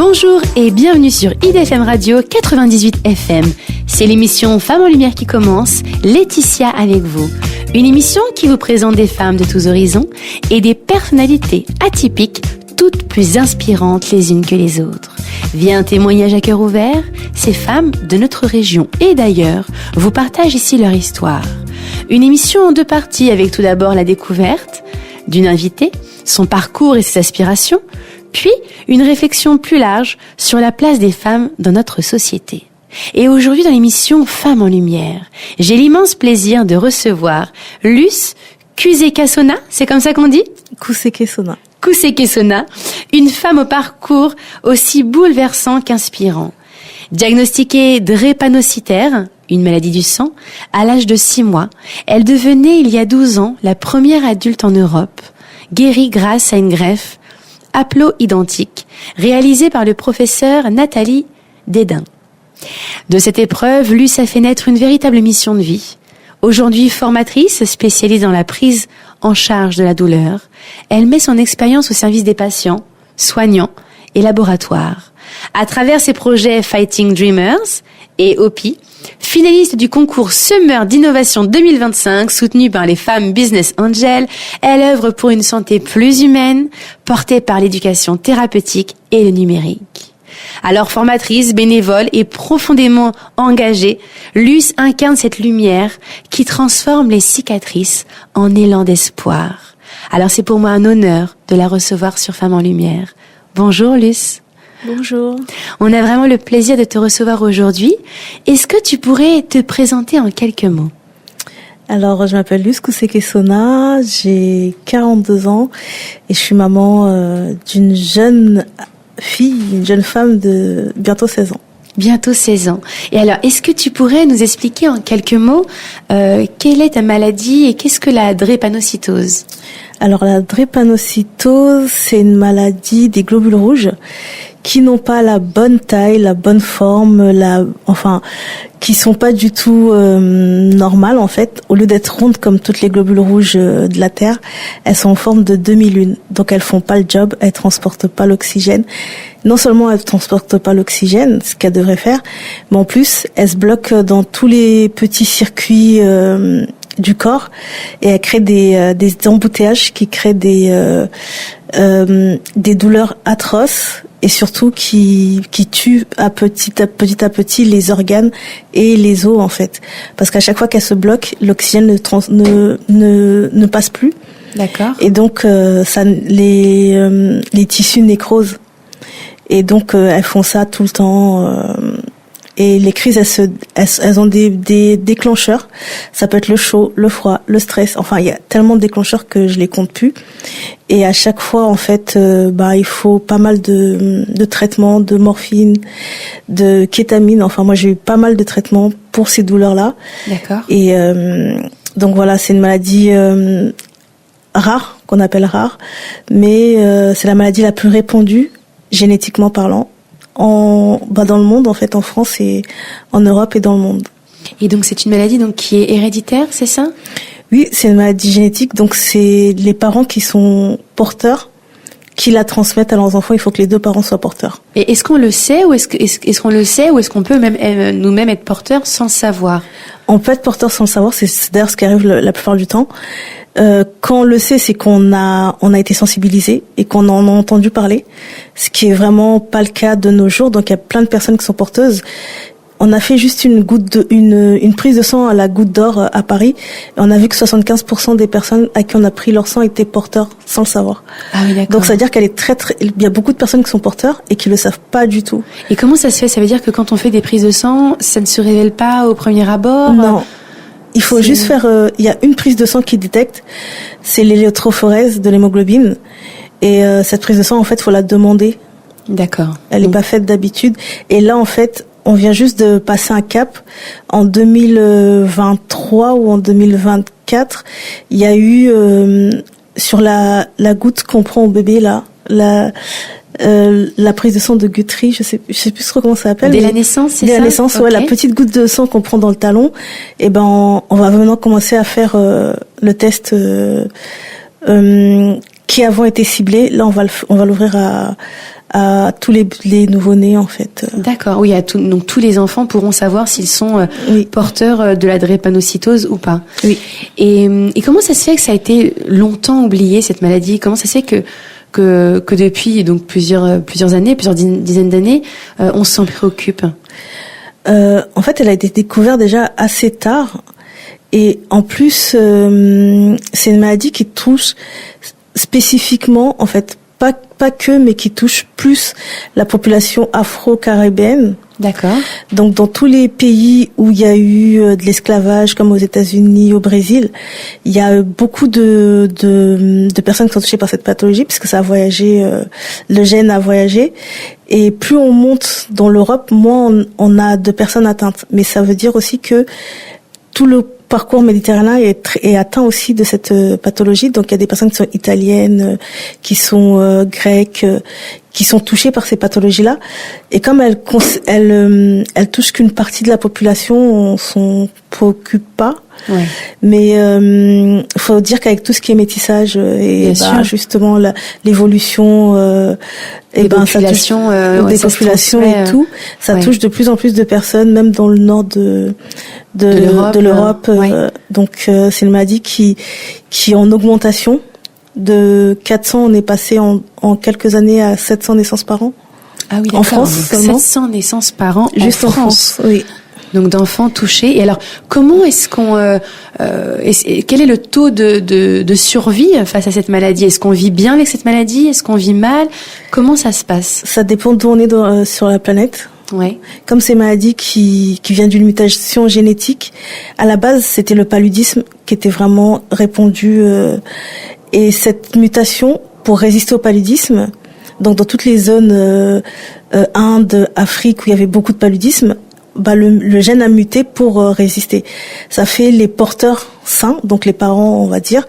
Bonjour et bienvenue sur IDFM Radio 98 FM. C'est l'émission Femmes en Lumière qui commence, Laetitia avec vous. Une émission qui vous présente des femmes de tous horizons et des personnalités atypiques, toutes plus inspirantes les unes que les autres. Via un témoignage à cœur ouvert, ces femmes de notre région et d'ailleurs vous partagent ici leur histoire. Une émission en deux parties avec tout d'abord la découverte d'une invitée, son parcours et ses aspirations, puis une réflexion plus large sur la place des femmes dans notre société. Et aujourd'hui dans l'émission Femmes en Lumière, j'ai l'immense plaisir de recevoir Luce Kusekesona, c'est comme ça qu'on dit ? Kusekesona. Kusekesona, une femme au parcours aussi bouleversant qu'inspirant. Diagnostiquée drépanocytaire, une maladie du sang, à l'âge de 6 mois, elle devenait il y a 12 ans la première adulte en Europe, guérie grâce à une greffe haplo-identique, réalisée par le professeur Nathalie Dédain. De cette épreuve, Luce a fait naître une véritable mission de vie. Aujourd'hui formatrice, spécialisée dans la prise en charge de la douleur, elle met son expérience au service des patients, soignants et laboratoires. À travers ses projets Fighting Dreamers et OPI, finaliste du concours Summer d'Innovation 2025, soutenu par les femmes Business Angels, elle œuvre pour une santé plus humaine, portée par l'éducation thérapeutique et le numérique. Alors formatrice, bénévole et profondément engagée, Luce incarne cette lumière qui transforme les cicatrices en élan d'espoir. Alors c'est pour moi un honneur de la recevoir sur Femmes en Lumière. Bonjour Luce. Bonjour. On a vraiment le plaisir de te recevoir aujourd'hui. Est-ce que tu pourrais te présenter en quelques mots ? Alors, je m'appelle Luce Kusekesona, j'ai 42 ans et je suis maman d'une jeune fille, une jeune femme de bientôt 16 ans. Bientôt 16 ans. Et alors, est-ce que tu pourrais nous expliquer en quelques mots quelle est ta maladie et qu'est-ce que la drépanocytose ? Alors, la drépanocytose, c'est une maladie des globules rouges qui n'ont pas la bonne taille, la bonne forme, qui sont pas du tout normales en fait. Au lieu d'être rondes comme toutes les globules rouges de la Terre, elles sont en forme de demi-lune. Donc elles font pas le job, elles transportent pas l'oxygène. Non seulement elles transportent pas l'oxygène, ce qu'elles devraient faire, mais en plus elles se bloquent dans tous les petits circuits du corps et elles créent des embouteillages qui créent des douleurs atroces et surtout qui tuent petit à petit les organes et les os en fait, parce qu'à chaque fois qu'elles se bloquent, l'oxygène ne passe plus. D'accord. Et donc les tissus nécrosent et donc elles font ça tout le temps. Et les crises, elles ont des déclencheurs. Ça peut être le chaud, le froid, le stress. Enfin, il y a tellement de déclencheurs que je les compte plus. Et à chaque fois, en fait, il faut pas mal de traitements, de morphine, de kétamine. Enfin, moi, j'ai eu pas mal de traitements pour ces douleurs-là. D'accord. Et donc voilà, c'est une maladie rare, qu'on appelle rare, mais c'est la maladie la plus répandue, génétiquement parlant. Dans le monde, en fait, en France et en Europe et dans le monde. Et donc c'est une maladie qui est héréditaire, c'est ça ? Oui, c'est une maladie génétique, donc c'est les parents qui sont porteurs qui la transmettent à leurs enfants. Il faut que les deux parents soient porteurs. Et est-ce qu'on le sait ou est-ce qu'on le sait ou est-ce qu'on peut même nous-mêmes être porteurs sans le savoir ? On peut être porteur sans le savoir, c'est d'ailleurs ce qui arrive la plupart du temps. Quand on le sait, c'est qu'on a été sensibilisé et qu'on en a entendu parler, ce qui est vraiment pas le cas de nos jours. Donc il y a plein de personnes qui sont porteuses. On a fait juste une prise de sang à la goutte d'or à Paris et on a vu que 75% des personnes à qui on a pris leur sang étaient porteurs sans le savoir. Ah oui, d'accord. Donc ça veut dire il y a beaucoup de personnes qui sont porteurs et qui le savent pas du tout. Et comment ça se fait ? Ça veut dire que quand on fait des prises de sang, ça ne se révèle pas au premier abord ? Non. Il faut juste faire, il y a une prise de sang qui détecte, c'est l'électrophorèse de l'hémoglobine. Et cette prise de sang, en fait, faut la demander. D'accord. Elle n'est pas faite d'habitude. Et là, en fait, on vient juste de passer un cap. En 2023 ou en 2024, il y a eu, sur la goutte qu'on prend au bébé, là, la prise de sang de Guthrie, je sais plus trop comment ça s'appelle. Dès la naissance, c'est ça ? Dès la naissance, okay. Ouais, la petite goutte de sang qu'on prend dans le talon. Et on va maintenant commencer à faire le test qui avant était ciblé. Là, on va l'ouvrir à tous les nouveau-nés en fait. D'accord, oui, donc tous les enfants pourront savoir s'ils sont porteurs de la drépanocytose ou pas. Oui. Et comment ça se fait que ça a été longtemps oublié cette maladie? Comment ça se fait que depuis donc plusieurs années, plusieurs dizaines d'années, on s'en préoccupe? En fait, elle a été découverte déjà assez tard. Et en plus, c'est une maladie qui touche spécifiquement, en fait, pas que, mais qui touche plus la population afro-caribéenne. D'accord. Donc, dans tous les pays où il y a eu de l'esclavage, comme aux États-Unis, au Brésil, il y a beaucoup de personnes qui sont touchées par cette pathologie, puisque ça a voyagé, le gène a voyagé. Et plus on monte dans l'Europe, moins on a de personnes atteintes. Mais ça veut dire aussi que tout le parcours méditerranéen est atteint aussi de cette pathologie. Donc il y a des personnes qui sont italiennes, qui sont grecques, qui sont touchées par ces pathologies-là. Et comme elle touche qu'une partie de la population, on s'en préoccupe pas. Ouais. Mais faut dire qu'avec tout ce qui est métissage et justement l'évolution des populations, des populations et tout, ça touche de plus en plus de personnes, même dans le nord de l'Europe. Donc c'est une maladie qui est en augmentation. De 400, on est passé en quelques années à 700 naissances par an. Ah oui, en France seulement. 700 naissances par an juste en France. Oui. Donc d'enfants touchés. Et alors, comment est-ce qu'on, quel est le taux de survie face à cette maladie? Est-ce qu'on vit bien avec cette maladie? Est-ce qu'on vit mal? Comment ça se passe? Ça dépend d'où on est sur la planète. Ouais. Comme c'est une maladie qui vient d'une mutation génétique, à la base c'était le paludisme qui était vraiment répandu. Et cette mutation, pour résister au paludisme, donc dans toutes les zones Inde, Afrique où il y avait beaucoup de paludisme, le gène a muté pour résister. Ça fait les porteurs sains, donc les parents, on va dire,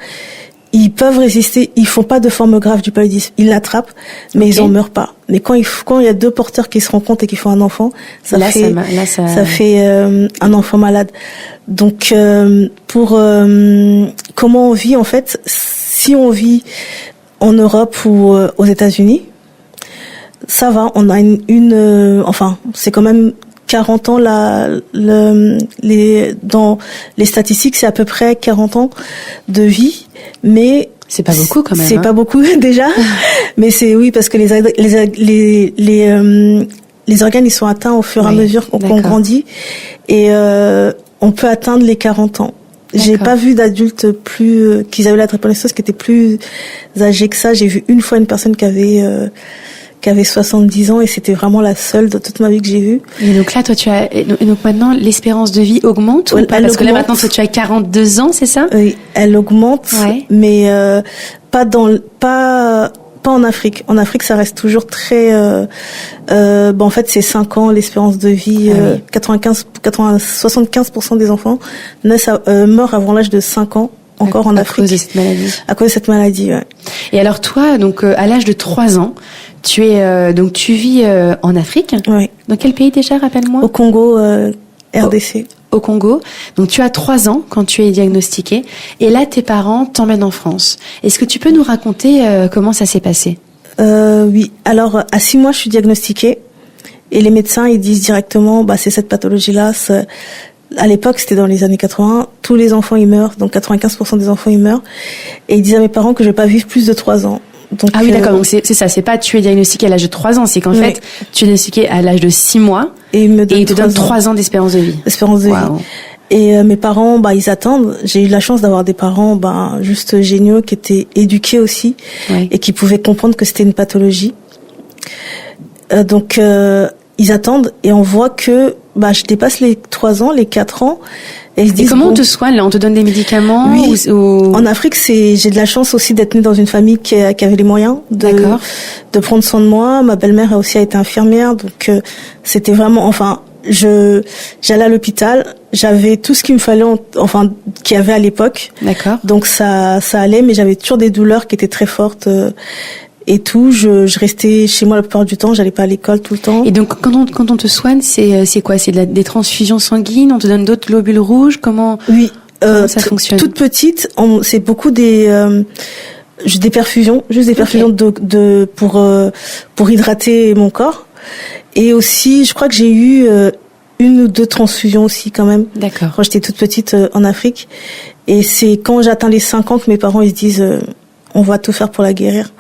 ils peuvent résister. Ils font pas de forme grave du paludisme. Ils l'attrapent, mais ils en meurent pas. Mais quand il y a deux porteurs qui se rencontrent et qui font un enfant, ça fait un enfant malade. Donc comment on vit en fait? Si on vit en Europe ou aux États-Unis, ça va. On a enfin, c'est quand même 40 ans dans les statistiques, c'est à peu près 40 ans de vie, mais c'est pas beaucoup quand même. C'est pas beaucoup déjà, mais c'est parce que les organes ils sont atteints au fur et à mesure qu'on grandit et on peut atteindre les 40 ans. J'ai pas vu d'adultes qui avaient la drépanocytose qui étaient plus âgés que ça. J'ai vu une fois une personne qui avait 70 ans et c'était vraiment la seule de toute ma vie que j'ai vue. Et donc là, toi, donc maintenant, l'espérance de vie augmente ou pas? Parce que là, maintenant, toi, tu as 42 ans, c'est ça? Oui, elle augmente, mais pas en Afrique. En Afrique, ça reste toujours très... en fait, c'est 5 ans l'espérance de vie. 75% des enfants meurent avant l'âge de 5 ans. Encore en Afrique. À cause de cette maladie. À cause de cette maladie, ouais. Et alors toi, donc à l'âge de 3 ans, tu vis en Afrique. Oui. Dans quel pays déjà, rappelle-moi? Au Congo, RDC. Au Congo. Donc tu as 3 ans quand tu es diagnostiquée. Et là, tes parents t'emmènent en France. Est-ce que tu peux nous raconter comment ça s'est passé? Oui. Alors, à 6 mois, je suis diagnostiquée. Et les médecins, ils disent directement, c'est cette pathologie-là. À l'époque, c'était dans les années 80, tous les enfants ils meurent, donc 95% des enfants ils meurent. Et ils disaient à mes parents que je vais pas vivre plus de 3 ans. Donc, ah oui, d'accord, donc c'est ça, c'est pas tu es diagnostiqué à l'âge de 3 ans, c'est qu'en fait, tu es diagnostiqué à l'âge de 6 mois et ils te donnent 3 ans d'espérance de vie. Espérance de vie. Et mes parents, ils attendent. J'ai eu la chance d'avoir des parents juste géniaux, qui étaient éduqués aussi et qui pouvaient comprendre que c'était une pathologie. Donc ils attendent et on voit que je dépasse les 3 ans, les 4 ans. Et ils se disent, comment on te soigne là? On te donne des médicaments? Oui. En Afrique, j'ai de la chance aussi d'être née dans une famille qui avait les moyens de prendre soin de moi. Ma belle-mère aussi a été infirmière, donc c'était vraiment, j'allais à l'hôpital, j'avais tout ce qu'il me fallait, qu'il y avait à l'époque. D'accord. Donc ça allait, mais j'avais toujours des douleurs qui étaient très fortes. Et tout, je restais chez moi la plupart du temps, j'allais pas à l'école tout le temps. Et donc quand on te soigne, c'est quoi? C'est des transfusions sanguines? On te donne d'autres globules rouges? Comment ça fonctionne? Toute petite, c'est beaucoup des Juste des perfusions pour hydrater mon corps. Et aussi, je crois que j'ai eu une ou deux transfusions aussi quand même. D'accord. Quand j'étais toute petite en Afrique. Et c'est quand j'atteins les 5 ans que mes parents ils se disent on va tout faire pour la guérir.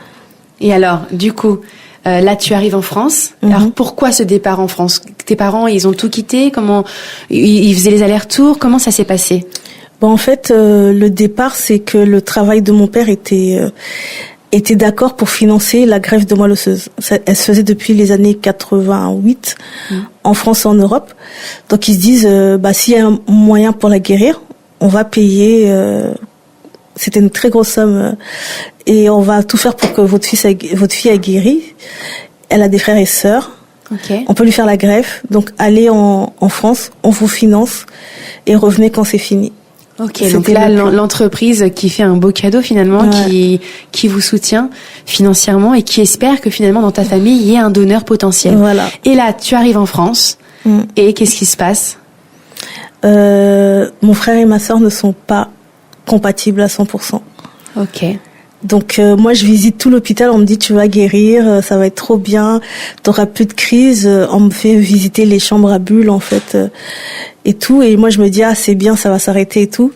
Et alors, du coup, là tu arrives en France. Alors pourquoi ce départ en France? Tes parents, ils ont tout quitté? Comment ils faisaient les allers-retours? Comment ça s'est passé? Bon, en fait, le départ, c'est que le travail de mon père était d'accord pour financer la greffe de moelle osseuse. Elle se faisait depuis les années 88 en France et en Europe. Donc ils se disent, s'il y a un moyen pour la guérir, on va payer. C'était une très grosse somme et on va tout faire pour que votre fille a guéri. Elle a des frères et sœurs. Okay. On peut lui faire la greffe. Donc allez en France, on vous finance et revenez quand c'est fini. Ok, donc là, l'entreprise qui fait un beau cadeau finalement, qui vous soutient financièrement et qui espère que finalement dans ta famille, il y ait un donneur potentiel. Voilà. Et là, tu arrives en France et qu'est-ce qui se passe? Mon frère et ma sœur ne sont pas compatibles à 100%. Ok. Donc moi je visite tout l'hôpital, on me dit tu vas guérir, ça va être trop bien, t'auras plus de crise, on me fait visiter les chambres à bulles en fait et tout, et moi je me dis c'est bien, ça va s'arrêter et tout,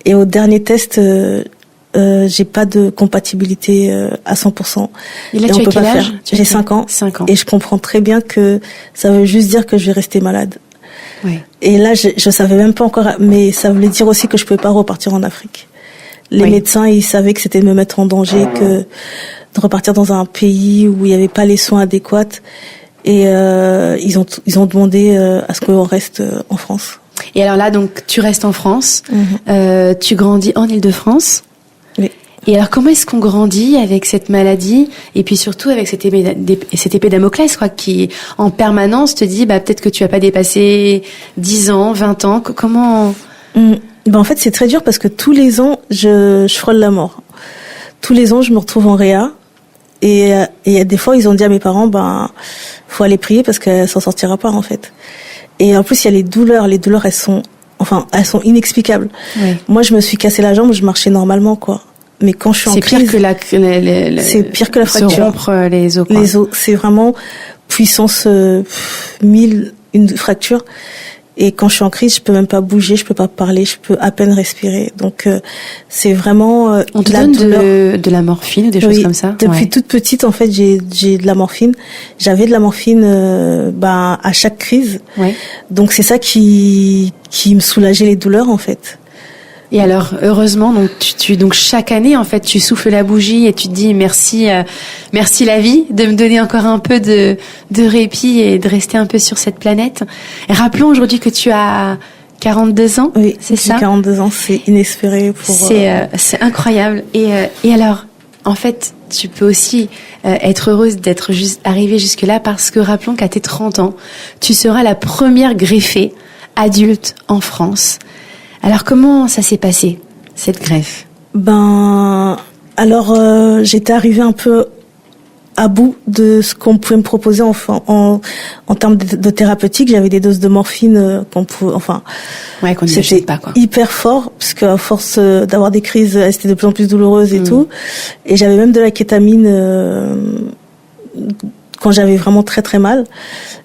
et au dernier test j'ai pas de compatibilité à 100%. Et là tu as quel âge? J'ai 5 ans. 5 ans. Et je comprends très bien que ça veut juste dire que je vais rester malade. Oui. Et là je savais même pas encore, mais ça voulait dire aussi que je pouvais pas repartir en Afrique. Les médecins, ils savaient que c'était de me mettre en danger, que de repartir dans un pays où il n'y avait pas les soins adéquats. Et ils ont demandé à ce qu'on reste en France. Et alors là, donc, tu restes en France. Tu grandis en Île-de-France. Oui. Et alors, comment est-ce qu'on grandit avec cette maladie et puis surtout avec cette épée Damoclès, quoi, qui en permanence te dit, peut-être que tu vas pas dépasser 10 ans, 20 ans. Comment En fait, c'est très dur parce que tous les ans, je frôle la mort. Tous les ans, je me retrouve en réa. Et des fois, ils ont dit à mes parents, faut aller prier parce qu'elle s'en sortira pas, en fait. Et en plus, il y a les douleurs. Les douleurs, elles sont inexplicables. Oui. Moi, je me suis cassé la jambe, je marchais normalement, quoi. Mais quand je suis en crise, c'est pire que la fracture. Se rompre les os, quoi. Les os, c'est vraiment puissance 1000, une fracture. Et quand je suis en crise, je peux même pas bouger, je peux pas parler, je peux à peine respirer. Donc c'est vraiment on te donne de la morphine ou des choses comme ça? Depuis toute petite, en fait, j'ai de la morphine. J'avais de la morphine à chaque crise. Ouais. Donc c'est ça qui me soulageait les douleurs, en fait. Et alors, heureusement, donc chaque année, en fait, tu souffles la bougie et tu te dis merci la vie de me donner encore un peu de répit et de rester un peu sur cette planète. Et rappelons aujourd'hui que tu as 42 ans. Oui, c'est ça? J'ai 42 ans, c'est inespéré c'est incroyable. Et alors, en fait, tu peux aussi être heureuse d'être arrivée jusque là parce que rappelons qu'à tes 30 ans, tu seras la première greffée adulte en France. Alors comment ça s'est passé, cette greffe? J'étais arrivée un peu à bout de ce qu'on pouvait me proposer en termes de thérapeutique. J'avais des doses de morphine qu'on n'imagine pas, quoi. Hyper fort parce qu'à force d'avoir des crises, c'était de plus en plus douloureuse et tout. Et j'avais même de la kétamine quand j'avais vraiment très très mal.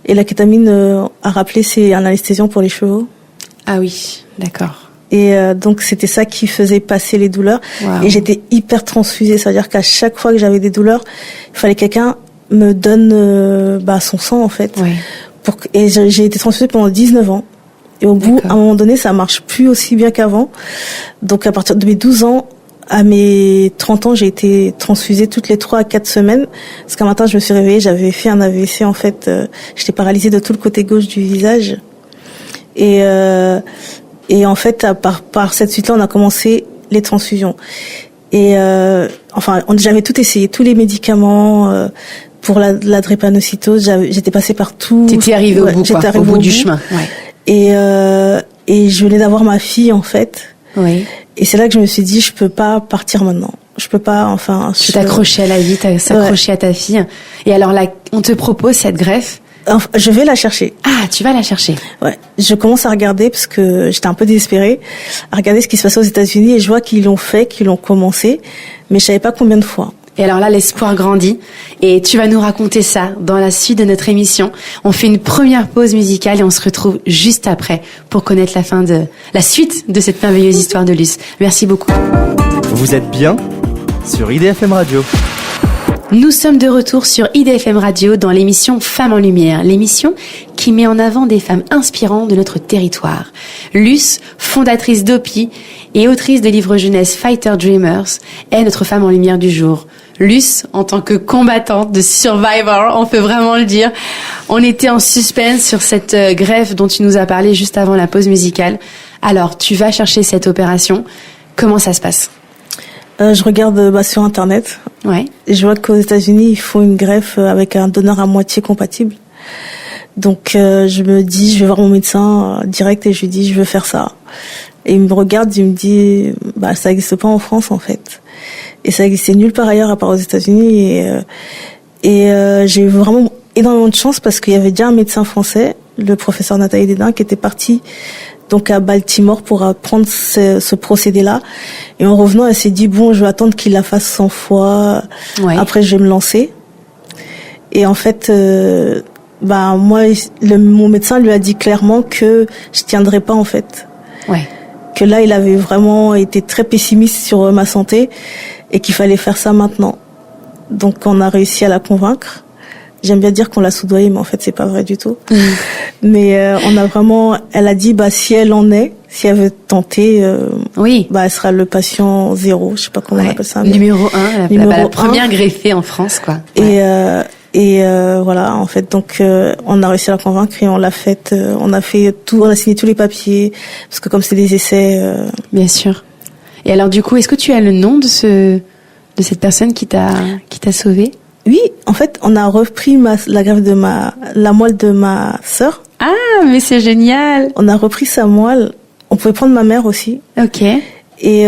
Et la kétamine, à rappeler, c'est un anesthésiant pour les chevaux. Ah oui, d'accord. Et donc c'était ça qui faisait passer les douleurs. Wow. Et j'étais hyper transfusée, c'est-à-dire qu'à chaque fois que j'avais des douleurs, il fallait que quelqu'un me donne son sang, en fait. Oui. Et j'ai été transfusée pendant 19 ans. Et au bout, à un moment donné, ça marche plus aussi bien qu'avant. Donc à partir de mes 12 ans à mes 30 ans, j'ai été transfusée toutes les 3 à 4 semaines. Parce qu'un matin, je me suis réveillée, j'avais fait un AVC, en fait. J'étais paralysée de tout le côté gauche du visage. Et en fait, par cette suite-là, on a commencé les transfusions. Et j'avais tout essayé, tous les médicaments pour la drépanocytose. J'étais passée par tout. T'étais arrivée au bout, quoi, au bout du chemin. Ouais. Et je venais d'avoir ma fille, en fait. Oui. Et c'est là que je me suis dit, je peux pas partir maintenant. Je peux pas, Tu t'accrochais à la vie, s'accrocher à ta fille. Et alors là, on te propose cette greffe. Enfin, je vais la chercher. Ah, tu vas la chercher. Ouais. Je commence à regarder parce que j'étais un peu désespérée, à regarder ce qui se passait aux États-Unis et je vois qu'ils l'ont fait, qu'ils l'ont commencé, mais je savais pas combien de fois. Et alors là, l'espoir grandit et tu vas nous raconter ça dans la suite de notre émission. On fait une première pause musicale et on se retrouve juste après pour connaître la suite de cette merveilleuse histoire de Luce. Merci beaucoup. Vous êtes bien sur IDFM Radio. Nous sommes de retour sur IDFM Radio dans l'émission Femmes en Lumière, l'émission qui met en avant des femmes inspirantes de notre territoire. Luce, fondatrice d'OPI et autrice de livres jeunesse Fighter Dreamers, est notre femme en lumière du jour. Luce, en tant que combattante de Survivor, on peut vraiment le dire, on était en suspense sur cette greffe dont tu nous as parlé juste avant la pause musicale. Alors, tu vas chercher cette opération. Comment ça se passe ? Je regarde sur Internet. Ouais. Et je vois qu'aux États-Unis, ils font une greffe avec un donneur à moitié compatible. Donc, je me dis, je vais voir mon médecin direct et je lui dis, je veux faire ça. Et il me regarde, il me dit, ça n'existe pas en France en fait. Et ça existait nulle part ailleurs à part aux États-Unis. Et j'ai eu vraiment énormément de chance parce qu'il y avait déjà un médecin français, le professeur Nathalie Dédain, qui était parti donc à Baltimore pour apprendre ce procédé-là. Et en revenant, elle s'est dit, bon, je vais attendre qu'il la fasse 100 fois. Ouais. Après, je vais me lancer. Et en fait, moi, mon médecin lui a dit clairement que je tiendrais pas, en fait. Ouais. Que là, il avait vraiment été très pessimiste sur ma santé et qu'il fallait faire ça maintenant. Donc, on a réussi à la convaincre. J'aime bien dire qu'on l'a soudoyée, mais en fait, c'est pas vrai du tout. Mais elle a dit, si elle en est, si elle veut tenter, oui. Elle sera le patient 0, je sais pas comment on appelle ça. Numéro 1, la première greffée en France, quoi. Ouais. Et voilà, en fait, donc on a réussi à la convaincre et on l'a fait, on a signé tous les papiers parce que comme c'est des essais. Bien sûr. Et alors du coup, est-ce que tu as le nom de cette personne qui t'a sauvée ? Oui, en fait, on a repris la greffe la moelle de ma sœur. Ah, mais c'est génial. On a repris sa moelle. On pouvait prendre ma mère aussi. Ok. Et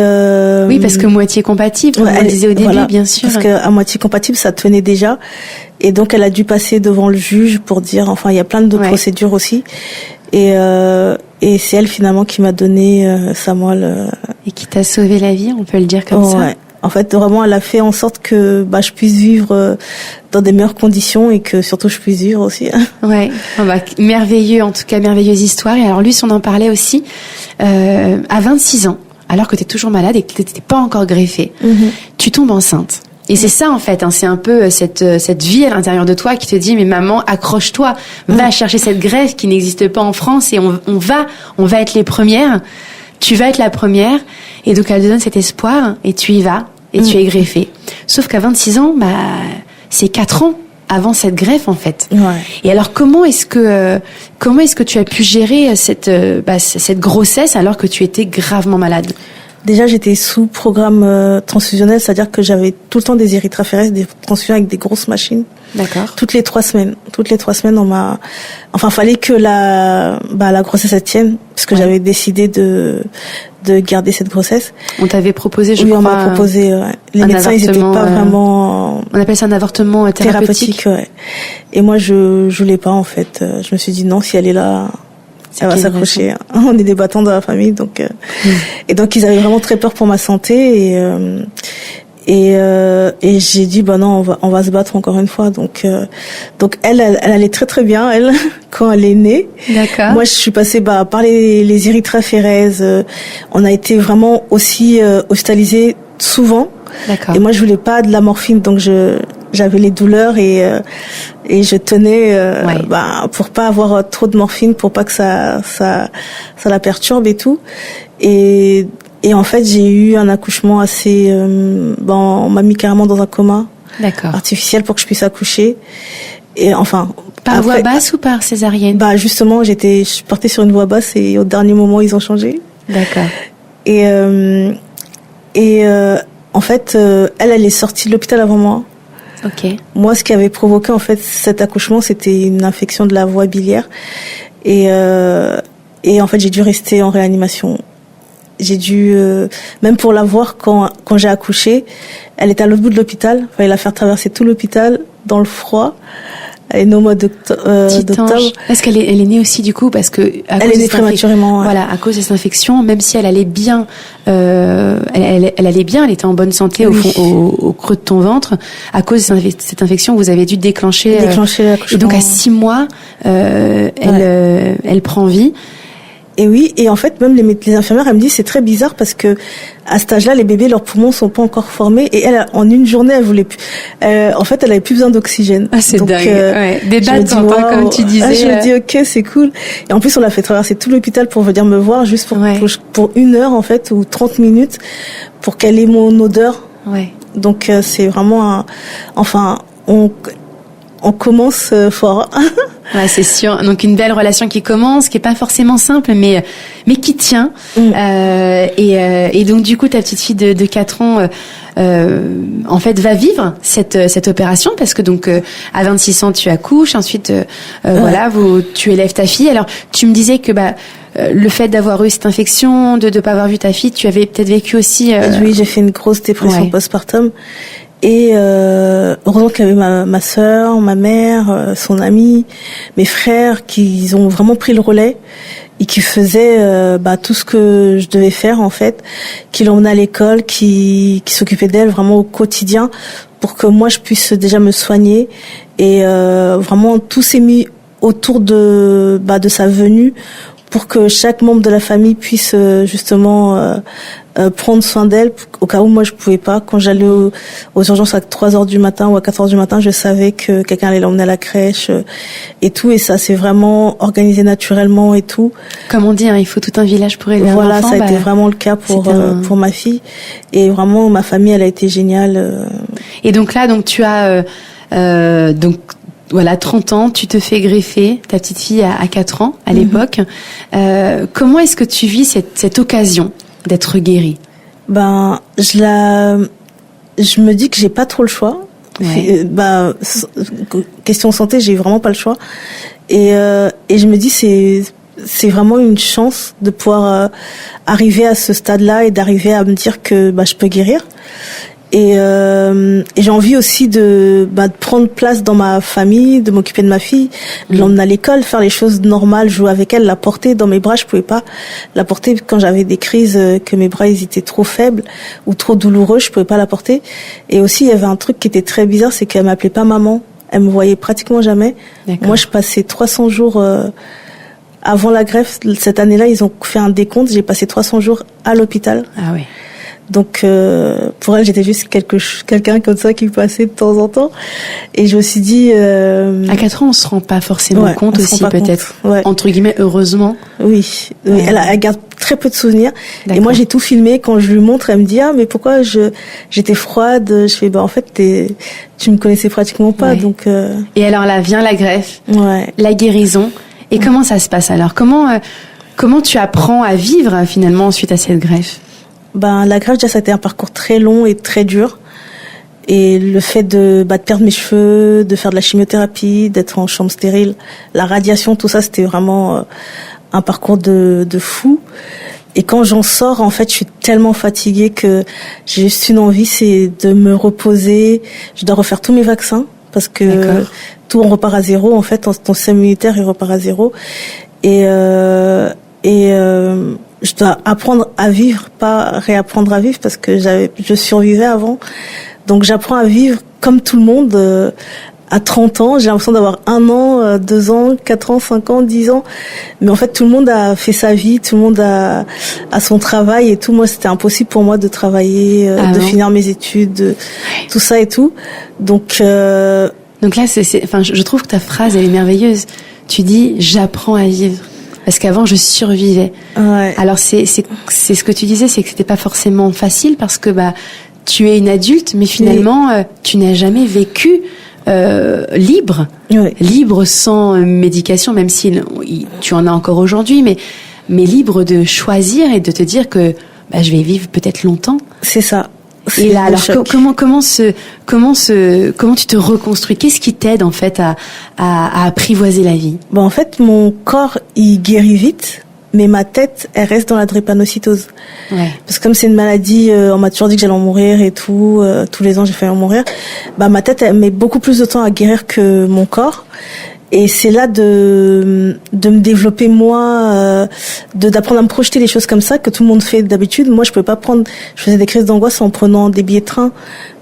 oui, parce que moitié compatible, comme on disait au début, voilà, bien sûr. Parce qu'à moitié compatible, ça tenait déjà. Et donc, elle a dû passer devant le juge pour dire, enfin, il y a plein de procédures aussi. Et c'est elle, finalement, qui m'a donné sa moelle. Et qui t'a sauvé la vie, on peut le dire comme ça. Ouais. En fait, vraiment, elle a fait en sorte que je puisse vivre dans des meilleures conditions et que surtout je puisse vivre aussi. Ouais, merveilleux, en tout cas, merveilleuse histoire. Et alors, lui, on en parlait aussi, à 26 ans, alors que tu es toujours malade et que tu n'étais pas encore greffée, tu tombes enceinte. Et c'est ça, en fait, c'est un peu cette vie à l'intérieur de toi qui te dit, mais maman, accroche-toi, va chercher cette greffe qui n'existe pas en France et on va être les premières. Tu vas être la première. Et donc, elle te donne cet espoir et tu y vas. Et tu es greffée. Sauf qu'à 26 ans, c'est 4 ans avant cette greffe, en fait. Ouais. Et alors, comment est-ce que tu as pu gérer cette grossesse alors que tu étais gravement malade ? Déjà, j'étais sous programme transfusionnel, c'est-à-dire que j'avais tout le temps des érythrophérèses, des transfusions avec des grosses machines. D'accord. Toutes les 3 semaines, fallait que la grossesse elle tienne, parce que j'avais décidé de garder cette grossesse. On t'avait proposé, je crois. Oui, on m'a proposé. Les médecins, ils étaient pas vraiment. On appelle ça un avortement thérapeutique. Ouais. Et moi, je voulais pas, en fait. Je me suis dit non, si elle est là. Elle va s'accrocher. On est des battants dans la famille, donc. Et donc ils avaient vraiment très peur pour ma santé et j'ai dit non, on va se battre encore une fois. Donc elle allait très très bien elle quand elle est née. D'accord. Moi je suis passée par les érythrophérèses. On a été vraiment aussi hospitalisés souvent. D'accord. Et moi je voulais pas de la morphine, donc j'avais les douleurs et je tenais pour pas avoir trop de morphine, pour pas que ça la perturbe et tout. Et en fait, j'ai eu un accouchement assez on m'a mis carrément dans un coma artificiel pour que je puisse accoucher. Et enfin par voie basse ou par césarienne? Justement, je partais sur une voie basse et au dernier moment, ils ont changé. D'accord. Et en fait, elle est sortie de l'hôpital avant moi. Ok. Moi, ce qui avait provoqué en fait cet accouchement, c'était une infection de la voie biliaire, et en fait, j'ai dû rester en réanimation. J'ai dû même pour la voir quand j'ai accouché, elle était à l'autre bout de l'hôpital. Il fallait la faire traverser tout l'hôpital dans le froid. Elle est née au mois d'octobre. Est-ce qu'elle est née aussi du coup parce que elle est née prématurément. Ouais. Voilà, à cause de cette infection, même si elle allait bien, elle allait bien, elle était en bonne santé au creux de ton ventre. À cause de cette infection, vous avez dû déclencher l'accouchement. Et donc à 6 mois, elle prend vie. Et oui, et en fait, même les infirmières, elles me disent, c'est très bizarre parce que, à cet âge-là, les bébés, leurs poumons sont pas encore formés, et elle, en une journée, elle voulait plus, en fait, elle avait plus besoin d'oxygène. Ah, c'est dingue. Des d'attente, comme tu disais. Je me dis, ok, c'est cool. Et en plus, on l'a fait traverser tout l'hôpital pour venir me voir, juste pour 1 heure, en fait, ou 30 minutes, pour qu'elle ait mon odeur. Ouais. Donc, c'est vraiment on commence fort. Ouais, c'est sûr. Donc une belle relation qui commence, qui est pas forcément simple, mais qui tient. Et donc du coup, ta petite fille de 4 ans, en fait, va vivre cette opération parce que donc à 26 ans, tu accouches. Ensuite, voilà, tu élèves ta fille. Alors, tu me disais que le fait d'avoir eu cette infection, de pas avoir vu ta fille, tu avais peut-être vécu aussi. Oui, j'ai fait une grosse dépression postpartum. Et heureusement qu'il y avait ma sœur, ma mère, son amie, mes frères qui ont vraiment pris le relais et qui faisaient tout ce que je devais faire en fait, qui l'emmenaient à l'école, qui s'occupaient d'elle vraiment au quotidien pour que moi je puisse déjà me soigner. Et vraiment tout s'est mis autour de sa venue pour que chaque membre de la famille puisse justement prendre soin d'elle au cas où moi je pouvais pas. Quand j'allais aux urgences à 3h du matin ou à 4h du matin, je savais que quelqu'un allait l'emmener à la crèche et tout, et ça s'est vraiment organisé naturellement et tout. Comme on dit, il faut tout un village pour élever un enfant. Voilà, ça a été vraiment le cas pour ma fille, et vraiment ma famille, elle a été géniale. Et donc là, tu as donc voilà, 30 ans, tu te fais greffer, ta petite fille a 4 ans à l'époque. Comment est-ce que tu vis cette occasion d'être guérie? Je me dis que j'ai pas trop le choix. Ouais. Question santé, j'ai vraiment pas le choix. Et je me dis c'est vraiment une chance de pouvoir arriver à ce stade-là et d'arriver à me dire que je peux guérir. Et j'ai envie aussi de prendre place dans ma famille, de m'occuper de ma fille, de l'emmener à l'école, faire les choses normales, jouer avec elle, la porter dans mes bras. Je pouvais pas la porter quand j'avais des crises, que mes bras ils étaient trop faibles ou trop douloureux, je pouvais pas la porter. Et aussi il y avait un truc qui était très bizarre, c'est qu'elle m'appelait pas maman. Elle me voyait pratiquement jamais. D'accord. Moi je passais 300 jours avant la greffe. Cette année-là, ils ont fait un décompte, j'ai passé 300 jours à l'hôpital. Ah oui. Donc pour elle, j'étais juste quelqu'un comme ça qui passait de temps en temps, et je me suis dit à 4 ans on se rend pas forcément compte aussi, peut-être entre guillemets, heureusement. Oui. Elle garde très peu de souvenirs. D'accord. Et moi j'ai tout filmé. Quand je lui montre, elle me dit mais pourquoi j'étais froide. Je fais en fait tu me connaissais pratiquement pas. Donc Et alors là vient la greffe, la guérison. Et comment ça se passe alors? Comment tu apprends à vivre finalement suite à cette greffe? La greffe, déjà, ça a été un parcours très long et très dur. Et le fait de perdre mes cheveux, de faire de la chimiothérapie, d'être en chambre stérile, la radiation, tout ça, c'était vraiment un parcours de fou. Et quand j'en sors, en fait, je suis tellement fatiguée que j'ai juste une envie, c'est de me reposer. Je dois refaire tous mes vaccins parce que tout, on repart à zéro. En fait, ton système immunitaire, il repart à zéro. Et je dois apprendre à vivre, pas réapprendre à vivre, parce que je survivais avant. Donc j'apprends à vivre comme tout le monde. À 30 ans, j'ai l'impression d'avoir 1 an, 2 ans, 4 ans, 5 ans, 10 ans. Mais en fait, tout le monde a fait sa vie, tout le monde a son travail et tout. Moi, c'était impossible pour moi de travailler, finir mes études, tout ça et tout. Donc là, je trouve que ta phrase, elle est merveilleuse. Tu dis, j'apprends à vivre. Parce qu'avant, je survivais. Ouais. Alors, c'est ce que tu disais, c'est que c'était pas forcément facile parce que, tu es une adulte, mais finalement, tu n'as jamais vécu, libre. Ouais. Libre sans médication, même si tu en as encore aujourd'hui, mais libre de choisir et de te dire que, je vais vivre peut-être longtemps. C'est ça. Et là, alors, comment tu te reconstruis? Qu'est-ce qui t'aide, en fait, à apprivoiser la vie? En fait, mon corps, il guérit vite, mais ma tête, elle reste dans la drépanocytose. Ouais. Parce que comme c'est une maladie, on m'a toujours dit que j'allais en mourir et tout. Tous les ans, j'ai failli en mourir. Bah, ma tête, elle met beaucoup plus de temps à guérir que mon corps. Et c'est là de me développer moi, d'apprendre à me projeter les choses comme ça que tout le monde fait d'habitude. Moi, je pouvais pas prendre. Je faisais des crises d'angoisse en prenant des billets de train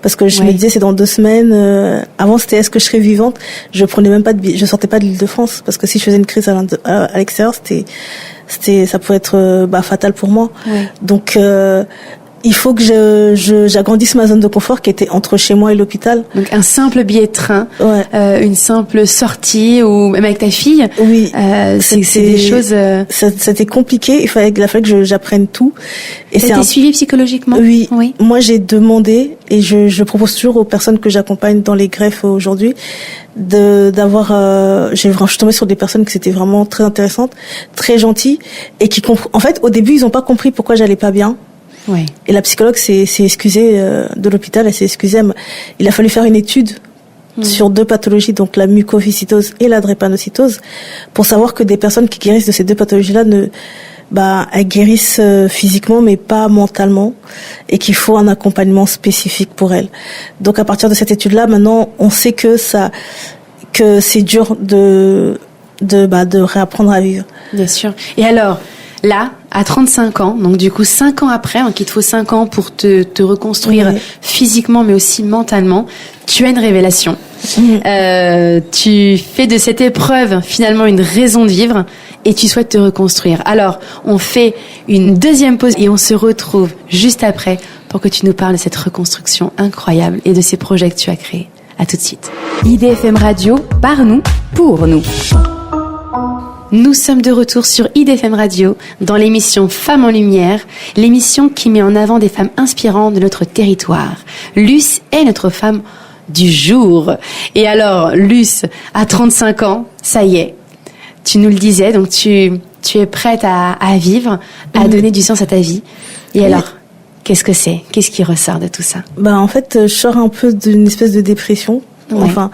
parce que je me disais c'est dans 2 semaines. Avant, c'était est-ce que je serais vivante. Je prenais même pas de billets. Je sortais pas de l'Île-de-France parce que si je faisais une crise à l'extérieur, ça pouvait être fatal pour moi. Ouais. Donc il faut que j'agrandisse ma zone de confort qui était entre chez moi et l'hôpital. Donc un simple billet de train, ouais. Une simple sortie ou même avec ta fille. Oui, c'est des choses. C'était compliqué. Il fallait que j'apprenne tout. Et ça a été suivi psychologiquement. Oui. Moi j'ai demandé et je propose toujours aux personnes que j'accompagne dans les greffes aujourd'hui d'avoir. Je suis tombée sur des personnes qui étaient vraiment très intéressantes, très gentilles et qui en fait au début ils ont pas compris pourquoi j'allais pas bien. Ouais. Et la psychologue s'est excusée de l'hôpital, elle s'est excusée. Il a fallu faire une étude sur 2 pathologies, donc la mucoviscidose et la drépanocytose, pour savoir que des personnes qui guérissent de ces 2 pathologies-là elles guérissent physiquement mais pas mentalement, et qu'il faut un accompagnement spécifique pour elles. Donc à partir de cette étude-là, maintenant on sait que c'est dur de réapprendre à vivre. Bien sûr. Et alors, là, à 35 ans, donc du coup 5 ans après, donc il te faut 5 ans pour te reconstruire physiquement mais aussi mentalement, tu as une révélation. Tu fais de cette épreuve finalement une raison de vivre et tu souhaites te reconstruire. Alors, on fait une deuxième pause et on se retrouve juste après pour que tu nous parles de cette reconstruction incroyable et de ces projets que tu as créés. À tout de suite. IDFM Radio, par nous, pour nous. Nous sommes de retour sur IDFM Radio dans l'émission Femmes en Lumière, l'émission qui met en avant des femmes inspirantes de notre territoire. Luce est notre femme du jour. Et alors, Luce, à 35 ans, ça y est, tu nous le disais, donc tu es prête à vivre, à donner du sens à ta vie. Et alors, qu'est-ce que c'est ? Qu'est-ce qui ressort de tout ça ? En fait, je sors un peu d'une espèce de dépression. Ouais. Enfin,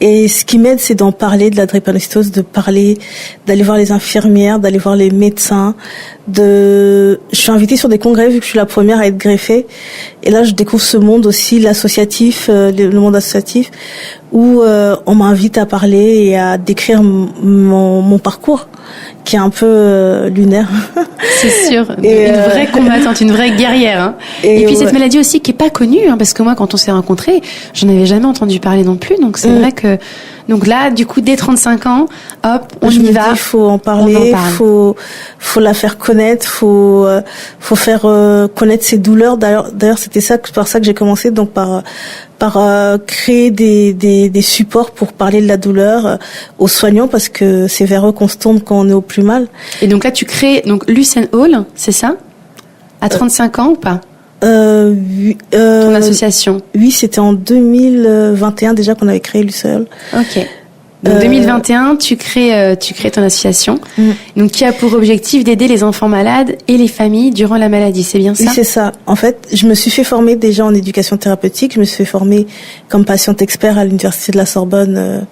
et ce qui m'aide, c'est d'en parler de la drépanocytose, d'aller voir les infirmières, d'aller voir les médecins. Je suis invitée sur des congrès vu que je suis la première à être greffée. Et là, je découvre ce monde aussi, l'associatif, le monde associatif, où on m'invite à parler et à décrire mon parcours, qui est un peu lunaire. C'est sûr, une vraie combattante, une vraie guerrière. Hein. Et puis cette maladie aussi qui est pas connue, parce que moi, quand on s'est rencontrés, j'en avais jamais entendu parler non plus. Donc c'est vrai que, donc là, du coup, dès 35 ans, hop, on y va. Il faut en parler, faut la faire connaître, faut faire connaître ses douleurs. D'ailleurs, c'était par ça que j'ai commencé, donc par créer des supports pour parler de la douleur aux soignants, parce que c'est vers eux qu'on se tourne quand on est au plus mal. Et donc là, tu crées donc Luce & Hall, c'est ça ? À 35 ans ou pas ? Ton association. Oui, c'était en 2021 déjà qu'on avait créé Luce & Hall. Ok. Donc 2021, tu crées ton association, donc qui a pour objectif d'aider les enfants malades et les familles durant la maladie, c'est bien ça ? Oui, c'est ça. En fait, je me suis fait former déjà en éducation thérapeutique, je me suis fait former comme patiente expert à l'université de la Sorbonne,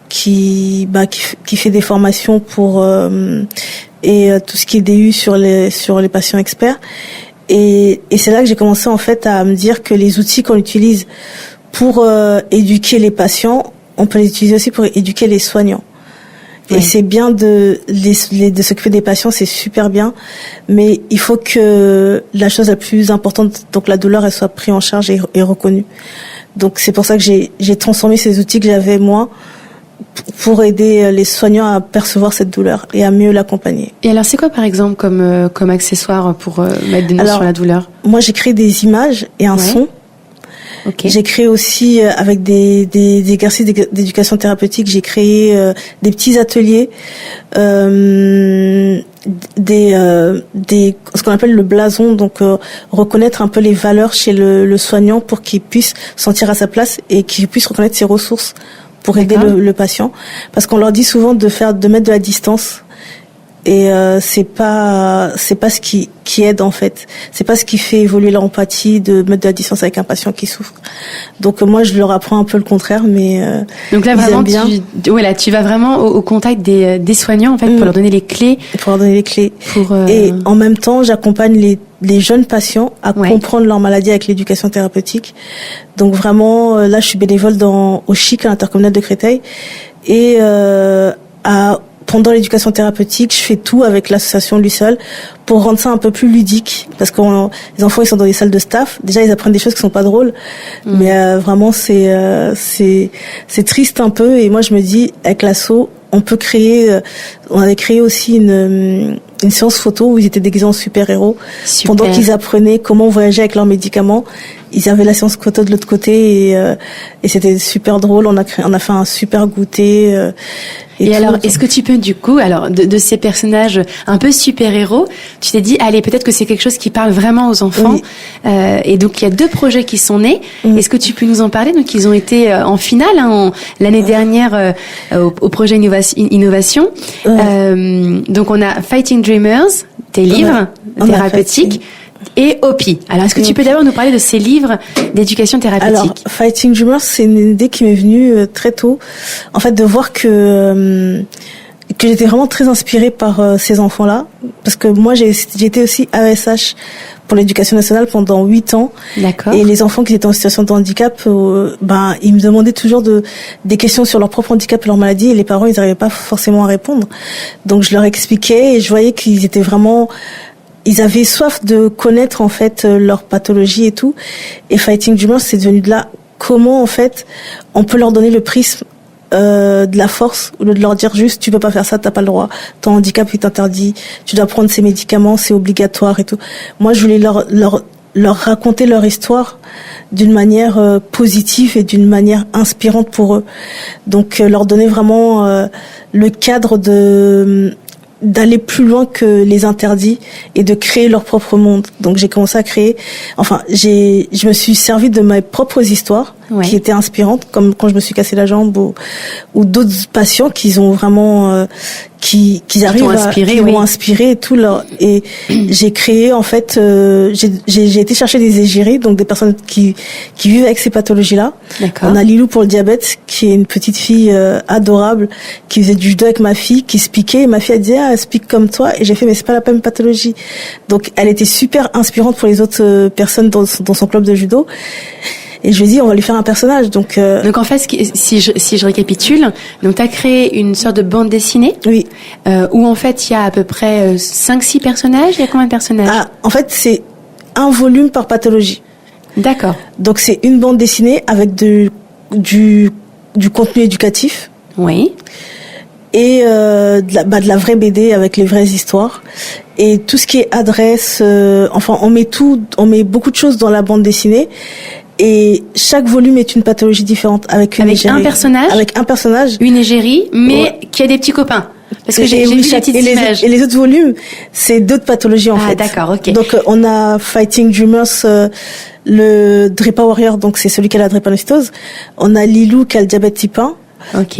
qui fait des formations pour et tout ce qui est DU sur les patients experts. Et c'est là que j'ai commencé en fait à me dire que les outils qu'on utilise pour éduquer les patients, on peut les utiliser aussi pour éduquer les soignants. Oui. Et c'est bien de s'occuper des patients, c'est super bien, mais il faut que la chose la plus importante, donc la douleur, elle soit prise en charge et reconnue. Donc c'est pour ça que j'ai transformé ces outils que j'avais moi pour aider les soignants à percevoir cette douleur et à mieux l'accompagner. Et alors c'est quoi par exemple comme accessoire pour mettre des noms sur la douleur ? Moi j'ai créé des images et un son. Okay. J'ai créé aussi avec des exercices d'éducation thérapeutique, j'ai créé des petits ateliers, ce qu'on appelle le blason, donc reconnaître un peu les valeurs chez le soignant pour qu'il puisse sentir à sa place et qu'il puisse reconnaître ses ressources pour aider le patient, parce qu'on leur dit souvent de mettre de la distance. Et c'est pas ce qui aide en fait. C'est pas ce qui fait évoluer l'empathie de mettre de la distance avec un patient qui souffre. Donc moi je leur apprends un peu le contraire, mais donc là ils vraiment aiment bien. tu vas vraiment au contact des soignants en fait pour leur donner les clés. Pour leur donner les clés. Et en même temps j'accompagne les jeunes patients à comprendre leur maladie avec l'éducation thérapeutique. Donc vraiment là je suis bénévole au CHIC à l'Intercommunal de Créteil et pendant l'éducation thérapeutique, je fais tout avec l'association Lussol pour rendre ça un peu plus ludique. Parce que les enfants, ils sont dans les salles de staff. Déjà, ils apprennent des choses qui sont pas drôles. Mais vraiment, c'est triste un peu. Et moi, je me dis, avec l'asso, on peut créer... on avait créé aussi une séance photo où ils étaient déguisés en super-héros. Super. Pendant qu'ils apprenaient comment voyager avec leurs médicaments. Ils avaient la séance photo de l'autre côté et c'était super drôle. On a fait un super goûter. Et alors, est-ce que tu peux du coup, alors de ces personnages un peu super-héros, tu t'es dit, allez, peut-être que c'est quelque chose qui parle vraiment aux enfants. Oui. Et donc, il y a 2 projets qui sont nés. Est-ce que tu peux nous en parler? Donc, ils ont été en finale l'année dernière au projet Innovation. Donc, on a Fighting Dreamers, tes livres thérapeutiques. Et OPI. Alors, est-ce que tu peux d'abord nous parler de ces livres d'éducation thérapeutique? Alors, Fighting Dreamers, c'est une idée qui m'est venue très tôt. En fait, de voir que j'étais vraiment très inspirée par ces enfants-là. Parce que moi, j'ai été aussi AESH pour l'éducation nationale pendant 8 ans. D'accord. Et les enfants qui étaient en situation de handicap, ils me demandaient toujours des questions sur leur propre handicap et leur maladie. Et les parents, ils n'arrivaient pas forcément à répondre. Donc, je leur expliquais et je voyais qu'ils étaient vraiment... Ils avaient soif de connaître en fait leur pathologie et tout. Et Fighting Dreamers, c'est devenu de là comment en fait on peut leur donner le prisme de la force au lieu de leur dire juste tu peux pas faire ça, t'as pas le droit, ton handicap est interdit, tu dois prendre ces médicaments, c'est obligatoire et tout. Moi, je voulais leur raconter leur histoire d'une manière positive et d'une manière inspirante pour eux. Donc leur donner vraiment le cadre d'aller plus loin que les interdits et de créer leur propre monde. Donc j'ai commencé à créer, je me suis servi de mes propres histoires qui étaient inspirantes, comme quand je me suis cassé la jambe ou d'autres patients qui ont vraiment qui arrivent m'ont inspiré et tout et j'ai créé en fait j'ai été chercher des égéries, donc des personnes qui vivent avec ces pathologies-là. D'accord. On a Lilou pour le diabète, qui est une petite fille adorable qui faisait du judo avec ma fille, qui se piquait, et ma fille a dit elle se pique comme toi, et j'ai fait mais c'est pas la même pathologie. Donc elle était super inspirante pour les autres personnes dans son club de judo. Et je lui ai dit, on va lui faire un personnage. Donc en fait, si je récapitule, donc tu as créé une sorte de bande dessinée. Oui. Où en fait, il y a à peu près 5-6 personnages. Il y a combien de personnages? En fait, c'est un volume par pathologie. D'accord. Donc c'est une bande dessinée avec du contenu éducatif. Oui. Et de la vraie BD avec les vraies histoires. Et tout ce qui est adresse, on met beaucoup de choses dans la bande dessinée. Et chaque volume est une pathologie différente avec un personnage. Avec un personnage. Une égérie, mais qui a des petits copains. Parce que j'ai vu les petites images. Et les autres volumes, c'est d'autres pathologies en fait. Ah d'accord, ok. Donc on a Fighting Dreamers, le Drepa Warrior, donc c'est celui qui a la drépanocytose. On a Lilou qui a le diabète type 1. Ok.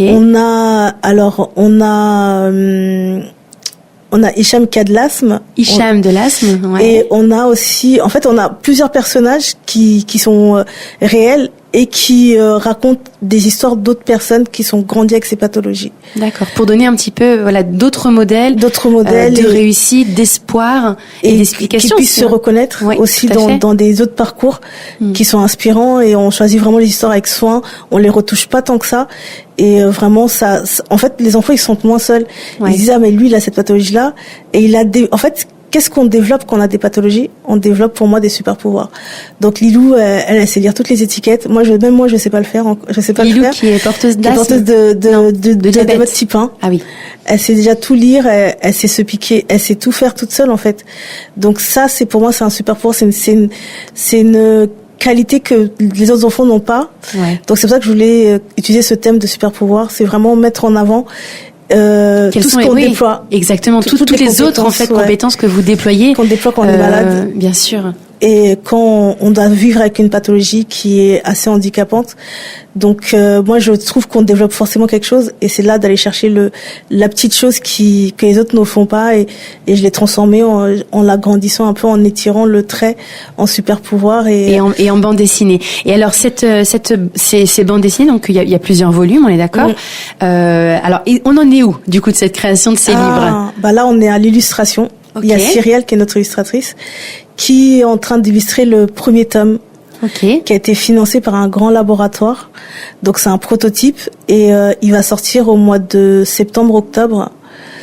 On a Hicham qui a de l'asthme. Hicham de l'asthme, ouais. Et on a aussi, en fait, on a plusieurs personnages qui sont réels et qui racontent des histoires d'autres personnes qui sont grandies avec ces pathologies. D'accord. Pour donner un petit peu, d'autres modèles de réussite, d'espoir et d'explication. Qui puissent se reconnaître aussi dans des autres parcours qui sont inspirants, et on choisit vraiment les histoires avec soin. On les retouche pas tant que ça. Et vraiment, en fait, les enfants, ils se sentent moins seuls. Ils disent, mais lui, il a cette pathologie-là. Et en fait, qu'est-ce qu'on développe quand on a des pathologies? On développe pour moi des super pouvoirs. Donc Lilou, elle sait lire toutes les étiquettes. Moi, je sais pas le faire. Je sais pas Lilou le faire. Qui est porteuse d'asthme. Porteuse de diabète type 1. Ah oui. Elle sait déjà tout lire. Elle sait se piquer. Elle sait tout faire toute seule en fait. Donc ça, pour moi, c'est un super pouvoir. C'est une qualité que les autres enfants n'ont pas. Ouais. Donc c'est pour ça que je voulais utiliser ce thème de super pouvoir. C'est vraiment mettre en avant tout ce qu'on déploie. Exactement, toutes les autres en fait compétences que vous déployez. Qu'on déploie quand on est malade. Bien sûr. et quand on doit vivre avec une pathologie qui est assez handicapante. Donc moi je trouve qu'on développe forcément quelque chose, et c'est là d'aller chercher la petite chose que les autres ne font pas, et je l'ai transformé en l'agrandissant un peu, en étirant le trait en super pouvoir et en bande dessinée. Et alors ces bandes dessinées, donc il y a plusieurs volumes, on est d'accord. Alors on en est où du coup de cette création de ces livres? Bah là on est à l'illustration. Okay. Il y a Cyrielle qui est notre illustratrice, qui est en train d'illustrer le premier tome. Okay. Qui a été financé par un grand laboratoire. Donc c'est un prototype, et il va sortir au mois de septembre-octobre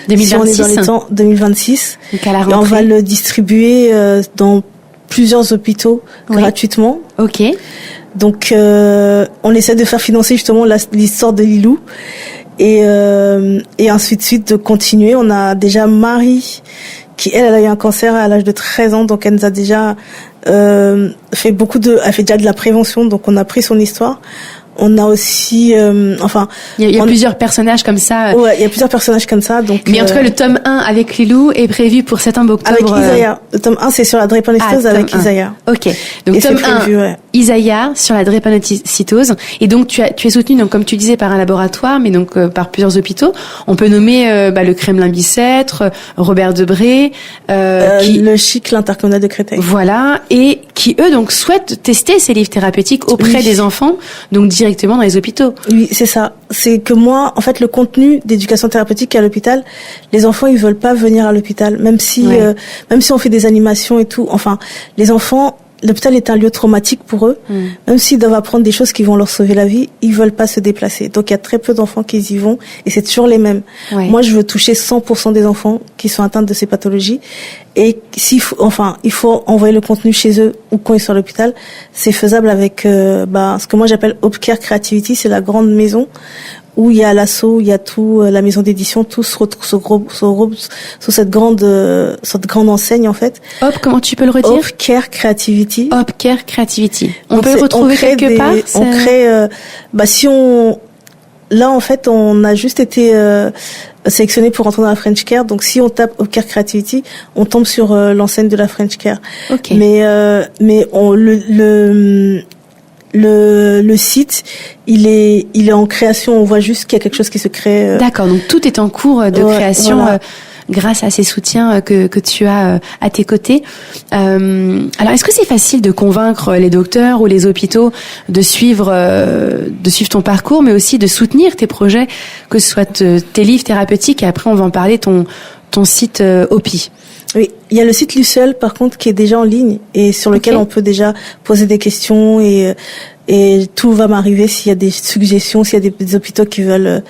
2026. Si on est dans les temps 2026. Donc à la rentrée. Et on va le distribuer dans plusieurs hôpitaux gratuitement. Ok. Donc on essaie de faire financer justement l'histoire de Lilou, et ainsi de suite, de continuer. On a déjà Marie qui elle a eu un cancer à l'âge de 13 ans, donc elle nous a déjà elle fait déjà de la prévention, donc on a pris son histoire. On a aussi, il y a plusieurs personnages comme ça. Ouais, il y a plusieurs personnages comme ça. Donc, mais en tout cas, le tome 1 avec Lilou est prévu pour septembre-octobre. Avec Isaiah. Le tome 1, c'est sur la drépanocytose avec Isaiah. Ok. Donc, et tome 1, Isaiah sur la drépanocytose. Et donc, tu es soutenu, donc, comme tu disais, par un laboratoire, mais donc, par plusieurs hôpitaux. On peut nommer, le Kremlin-Bicêtre, Robert Debré, le CHIC, l'intercommunal de Créteil. Voilà. Et qui, eux, donc, souhaitent tester ces livres thérapeutiques auprès des enfants. Donc, directement dans les hôpitaux. Oui, c'est ça. C'est que moi, en fait, le contenu d'éducation thérapeutique à l'hôpital, les enfants, ils veulent pas venir à l'hôpital, même si on fait des animations et tout. Enfin, les enfants, l'hôpital est un lieu traumatique pour eux. Même s'ils doivent apprendre des choses qui vont leur sauver la vie, ils veulent pas se déplacer. Donc, il y a très peu d'enfants qui y vont, et c'est toujours les mêmes. Ouais. Moi, je veux toucher 100% des enfants qui sont atteints de ces pathologies. Et il faut envoyer le contenu chez eux ou quand ils sont à l'hôpital. C'est faisable avec, ce que moi j'appelle Opcare Creativity. C'est la grande maison où il y a l'assaut, il y a tout, la maison d'édition, tout se regroupe sous cette grande enseigne, en fait. Comment tu peux le redire? Opcare Creativity. Opcare Creativity. On peut le retrouver quelque part? On crée, là, en fait, on a juste été sélectionné pour rentrer dans la French Care. Donc, si on tape Opcare Creativity, on tombe sur l'enseigne de la French Care. Okay. Mais le site, il est en création. On voit juste qu'il y a quelque chose qui se crée. D'accord. Donc, tout est en cours de création. Voilà. Grâce à ces soutiens que tu as à tes côtés. Alors, est-ce que c'est facile de convaincre les docteurs ou les hôpitaux de suivre ton parcours, mais aussi de soutenir tes projets, que ce soit tes livres thérapeutiques, et après on va en parler, ton site OPI? Oui, il y a le site Lucelle, par contre, qui est déjà en ligne et sur lequel on peut déjà poser des questions, et tout va m'arriver s'il y a des suggestions, s'il y a des hôpitaux qui veulent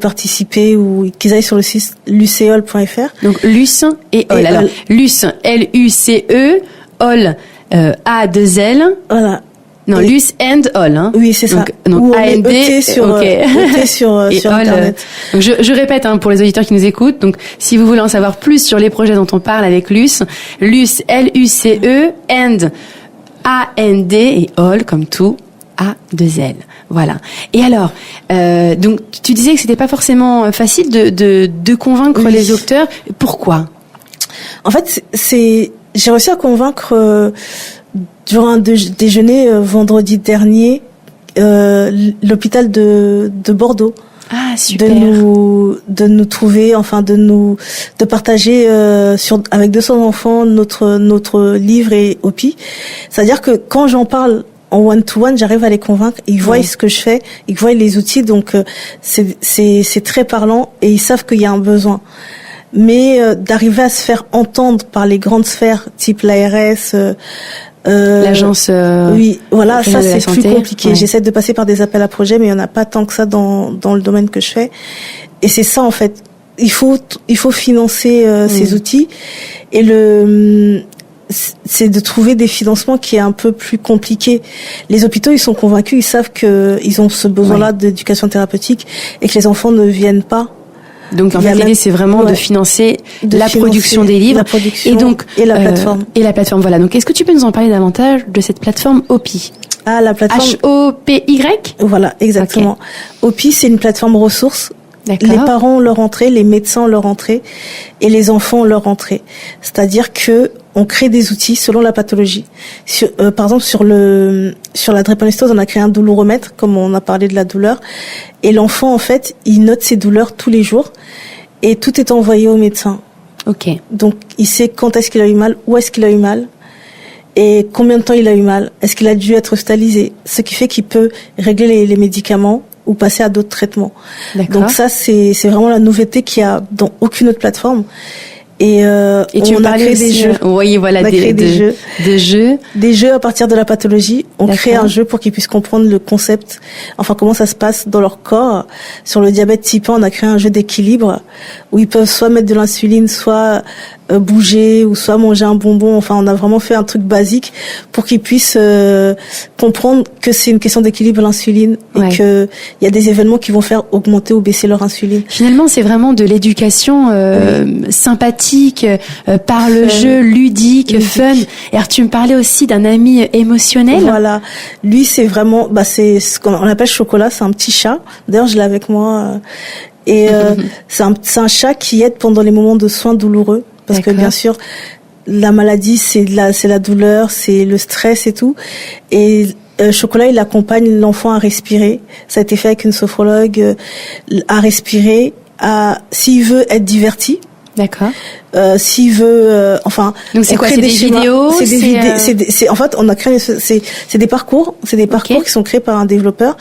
participer, ou qu'ils aillent sur le site luceol.fr. Donc Luce et Ol. Alors Luce, L-U-C-E, Ol, A-2-L. Voilà. Non, Luce and All, hein. Oui, c'est ça. Donc A-N-D, ET sur Internet. Donc je répète, pour les auditeurs qui nous écoutent. Donc, si vous voulez en savoir plus sur les projets dont on parle avec Luce, L-U-C-E, and A-N-D, et All, comme tout, A-2-L. Voilà. Et alors, donc, tu disais que c'était pas forcément facile de convaincre les docteurs. Pourquoi? En fait, j'ai réussi à convaincre, durant un déjeuner vendredi dernier, l'hôpital de Bordeaux. Ah, super. De nous trouver, de partager avec 200 enfants notre livre et OPI. C'est-à-dire que quand j'en parle en one-to-one, j'arrive à les convaincre. Ils voient ce que je fais, ils voient les outils, donc c'est très parlant, et ils savent qu'il y a un besoin. Mais d'arriver à se faire entendre par les grandes sphères type l'ARS, l'agence oui, voilà, ça c'est plus compliqué. Ouais. J'essaie de passer par des appels à projets, mais il y en a pas tant que ça dans le domaine que je fais. Et c'est ça, en fait. Il faut financer ces outils, et c'est de trouver des financements qui est un peu plus compliqué. Les hôpitaux, ils sont convaincus, ils savent que ils ont ce besoin-là d'éducation thérapeutique, et que les enfants ne viennent pas. Donc en fait l'idée c'est vraiment de financer production des livres, et donc la plateforme. Et la plateforme, voilà. Donc est-ce que tu peux nous en parler davantage de cette plateforme OPI? Ah, la plateforme HOPY? Voilà, exactement. Okay. OPI, c'est une plateforme ressources D'accord. Les parents ont leur entrée, les médecins ont leur entrée et les enfants ont leur entrée. C'est-à-dire que on crée des outils selon la pathologie. Par exemple, sur la drépanocytose, on a créé un douloromètre, comme on a parlé de la douleur. Et l'enfant, en fait, il note ses douleurs tous les jours et tout est envoyé au médecin. Ok. Donc, il sait quand est-ce qu'il a eu mal, où est-ce qu'il a eu mal et combien de temps il a eu mal. Est-ce qu'il a dû être hospitalisé? Ce qui fait qu'il peut régler les médicaments ou passer à d'autres traitements. D'accord. Donc ça, c'est vraiment la nouveauté qu'il y a dans aucune autre plateforme. Et tu on a créé des jeux. Oui, voilà, on a créé des jeux. Des jeux à partir de la pathologie. On crée un jeu pour qu'ils puissent comprendre le concept, enfin comment ça se passe dans leur corps. Sur le diabète type 1, on a créé un jeu d'équilibre où ils peuvent soit mettre de l'insuline, soit bouger ou soit manger un bonbon. Enfin, on a vraiment fait un truc basique pour qu'ils puissent comprendre que c'est une question d'équilibre l'insuline et que il y a des événements qui vont faire augmenter ou baisser leur insuline. Finalement, c'est vraiment de l'éducation sympathique, par le jeu, ludique, fun. Et alors, tu me parlais aussi d'un ami émotionnel. Voilà. Lui, c'est vraiment, c'est ce qu'on appelle Chocolat. C'est un petit chat. D'ailleurs, je l'ai avec moi. Et c'est un chat qui aide pendant les moments de soins douloureux. Parce que bien sûr, la maladie, c'est la douleur, c'est le stress et tout. Et Chocolat, il accompagne l'enfant à respirer. Ça a été fait avec une sophrologue, à respirer, s'il veut être diverti. D'accord. S'il veut, donc c'est quoi? C'est des vidéos? En fait, on a créé, c'est des parcours, qui sont créés par un développeur.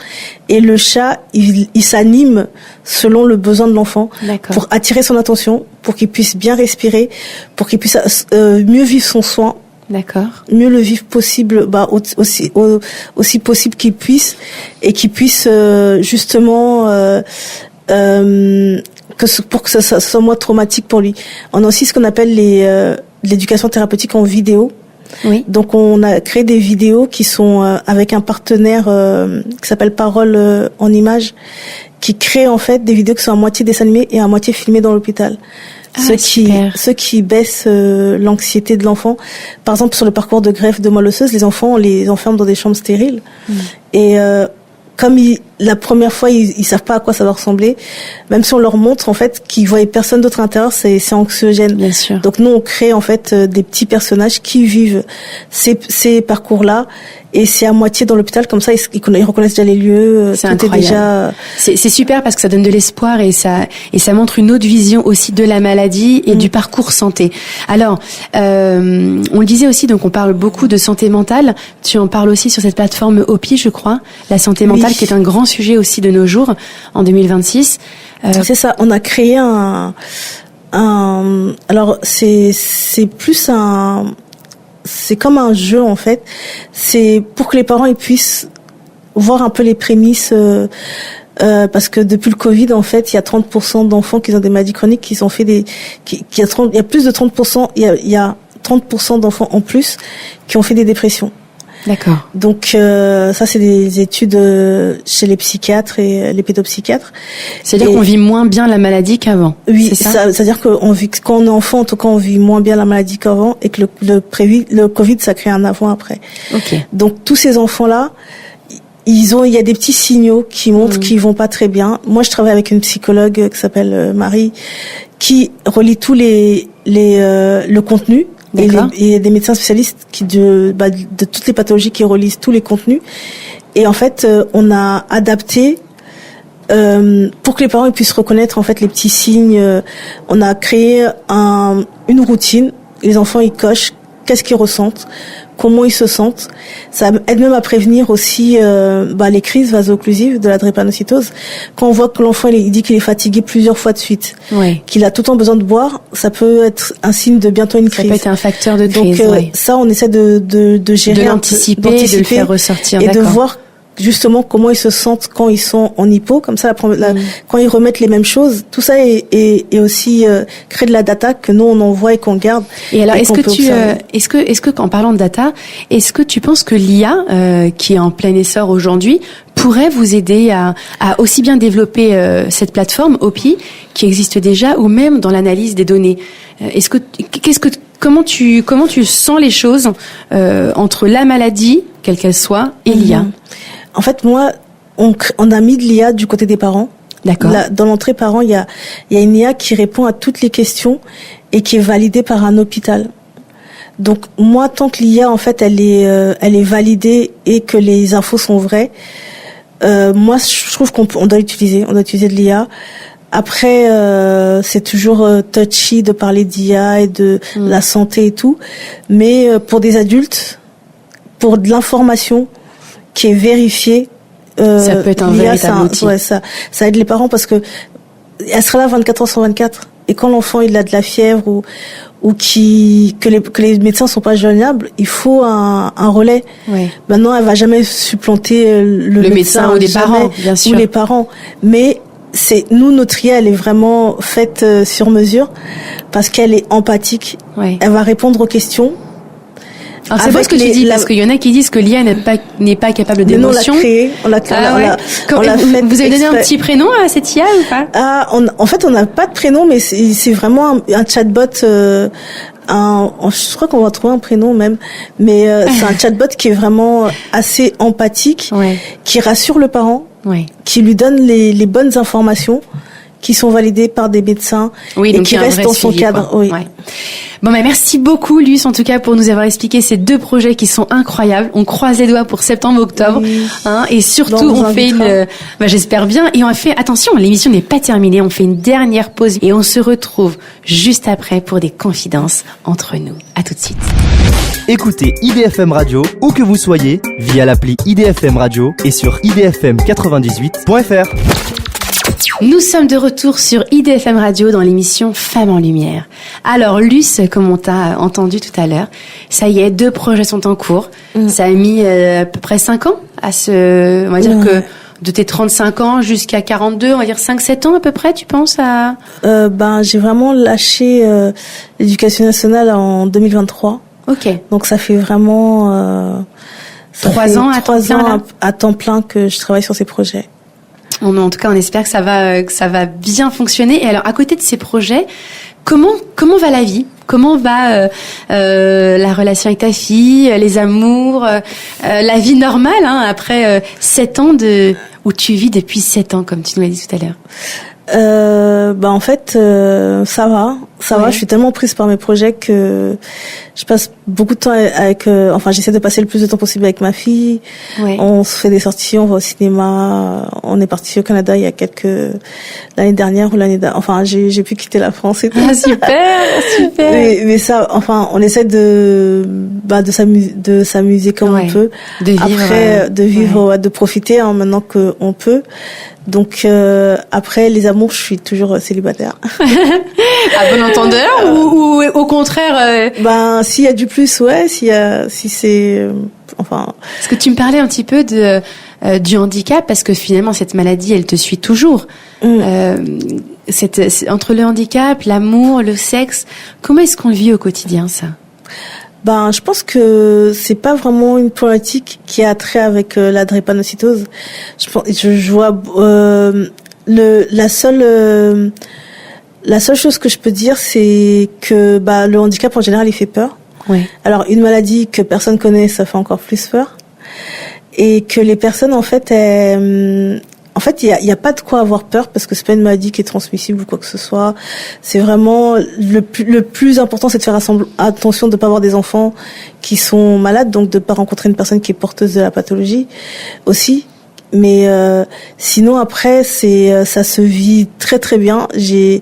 Et le chat, il s'anime selon le besoin de l'enfant pour attirer son attention, pour qu'il puisse bien respirer, pour qu'il puisse mieux vivre son soin. D'accord. Mieux le vivre possible, aussi possible qu'il puisse, et qu'il puisse justement pour que ça soit moins traumatique pour lui. On a aussi ce qu'on appelle l'éducation thérapeutique en vidéo. Oui. Donc on a créé des vidéos qui sont avec un partenaire qui s'appelle Parole en images, qui crée en fait des vidéos qui sont à moitié dessins animés et à moitié filmées dans l'hôpital. Ce qui baisse l'anxiété de l'enfant. Par exemple, sur le parcours de greffe de moelle osseuse, les enfants, on les enferme dans des chambres stériles. Et comme la première fois, ils savent pas à quoi ça va ressembler. Même si on leur montre, en fait, qu'ils voient personne d'autre à l'intérieur, c'est anxiogène. Bien sûr. Donc nous, on crée, en fait, des petits personnages qui vivent ces parcours-là. Et c'est à moitié dans l'hôpital, comme ça, ils reconnaissent déjà les lieux. C'est incroyable. C'est super parce que ça donne de l'espoir et ça montre une autre vision aussi de la maladie et du parcours santé. Alors, on le disait aussi, donc on parle beaucoup de santé mentale. Tu en parles aussi sur cette plateforme OPI, je crois, la santé mentale, qui est un grand sujet aussi de nos jours en 2026. C'est ça. On a créé alors c'est plus c'est comme un jeu en fait. C'est pour que les parents ils puissent voir un peu les prémices. Parce que depuis le Covid, en fait, il y a 30% d'enfants qui ont des maladies chroniques qui ont fait il y a plus de 30%, il y a 30% d'enfants en plus qui ont fait des dépressions. D'accord. Donc ça c'est des études chez les psychiatres et les pédopsychiatres. C'est-à-dire qu'on vit moins bien la maladie qu'avant. Oui, c'est-à-dire quand on est enfant, en tout cas, on vit moins bien la maladie qu'avant, et que le Covid, ça crée un avant-après. Ok. Donc tous ces enfants-là, il y a des petits signaux qui montrent qu'ils vont pas très bien. Moi, je travaille avec une psychologue qui s'appelle Marie, qui relie tous le contenu. Et des médecins spécialistes de toutes les pathologies qui relisent tous les contenus. Et en fait, on a adapté pour que les parents puissent reconnaître en fait les petits signes. On a créé une routine. Les enfants ils cochent qu'est-ce qu'ils ressentent, comment ils se sentent. Ça aide même à prévenir aussi les crises vaso-occlusives de la drépanocytose. Quand on voit que l'enfant il dit qu'il est fatigué plusieurs fois de suite, qu'il a tout le temps besoin de boire, ça peut être un signe de bientôt une crise. Ça peut être un facteur de crise. Donc ça, on essaie de gérer, de l'anticiper, de le faire ressortir, et de voir justement comment ils se sentent quand ils sont en hypo, comme ça quand ils remettent les mêmes choses, tout ça est aussi créer de la data que nous on envoie et qu'on garde. Et alors est-ce que en parlant de data, est-ce que tu penses que l'IA qui est en plein essor aujourd'hui pourrait vous aider à aussi bien développer cette plateforme OPI qui existe déjà, ou même dans l'analyse des données? Comment tu sens les choses entre la maladie, quelle qu'elle soit, et l'IA? En fait, moi, on a mis de l'IA du côté des parents. D'accord. Dans l'entrée parent, il y a une IA qui répond à toutes les questions et qui est validée par un hôpital. Donc moi, tant que l'IA en fait elle est validée et que les infos sont vraies, moi je trouve on doit utiliser de l'IA. Après c'est toujours touchy de parler d'IA et de la santé et tout, mais pour des adultes, pour de l'information qui est vérifiée, ça peut être un véritable outil. Ouais, ça aide les parents parce que elle sera là 24 heures sur 24. Et quand l'enfant il a de la fièvre ou que les médecins sont pas joignables, il faut un relais. Ouais. Maintenant, elle va jamais supplanter le médecin ou les parents, bien sûr. Ou les parents. Mais notre IA, elle est vraiment faite sur mesure parce qu'elle est empathique. Ouais. Elle va répondre aux questions. Alors c'est beau ce que tu dis, parce qu'il y en a qui disent que l'IA n'est pas capable d'émotion. On l'a créé. Vous avez donné un petit prénom à cette IA ou pas? En fait, on n'a pas de prénom, mais c'est vraiment un chatbot. Je crois qu'on va trouver un prénom même, mais c'est un chatbot qui est vraiment assez empathique, qui rassure le parent, qui lui donne les bonnes informations, qui sont validées par des médecins et qui restent dans son cadre. Oui. Ouais. Bon, merci beaucoup, Luce, en tout cas, pour nous avoir expliqué ces 2 projets qui sont incroyables. On croise les doigts pour septembre-octobre, et surtout, on fait j'espère bien, et on fait, attention, l'émission n'est pas terminée, on fait une dernière pause et on se retrouve juste après pour des confidences entre nous. À tout de suite. Écoutez IDFM Radio, où que vous soyez, via l'appli IDFM Radio et sur idfm98.fr. Nous sommes de retour sur IDFM Radio dans l'émission Femmes en Lumière. Alors, Luce, comme on t'a entendu tout à l'heure, ça y est, 2 projets sont en cours. Ça a mis à peu près 5 ans on va dire que de tes 35 ans jusqu'à 42, on va dire 5-7 ans à peu près, tu penses à... J'ai vraiment lâché l'éducation nationale en 2023. Ok. Donc ça fait vraiment 3 ans à temps plein que je travaille sur ces projets. En tout cas, on espère que ça va bien fonctionner. Et alors, à côté de ces projets, comment va la vie? Comment va la relation avec ta fille, les amours, la vie normale après 7 ans où tu vis depuis 7 ans, comme tu nous l'as dit tout à l'heure? En fait, ça va. Je suis tellement prise par mes projets que je passe beaucoup de temps avec. J'essaie de passer le plus de temps possible avec ma fille. Ouais. On se fait des sorties, on va au cinéma. On est parti au Canada il y a l'année dernière ou l'année dernière. Enfin, j'ai pu quitter la France et tout. Ah, super. Mais ça, on essaie de s'amuser comme on peut. De vivre. Après, de profiter maintenant qu'on peut. Donc après les amours, je suis toujours célibataire. À bon entendeur ou au contraire s'il y a du plus, si c'est Est-ce que tu me parlais un petit peu du handicap, parce que finalement cette maladie, elle te suit toujours. Entre le handicap, l'amour, le sexe, comment est-ce qu'on le vit au quotidien, ça? Je pense que c'est pas vraiment une problématique qui a trait avec la drépanocytose. Je vois la seule chose que je peux dire, c'est que le handicap en général il fait peur. Oui. Alors une maladie que personne connaît, ça fait encore plus peur. Et que les personnes il y a pas de quoi avoir peur parce que c'est pas une maladie qui est transmissible ou quoi que ce soit. C'est vraiment le plus important, c'est de faire attention de pas avoir des enfants qui sont malades, donc de pas rencontrer une personne qui est porteuse de la pathologie aussi. Mais sinon après ça se vit très très bien. Il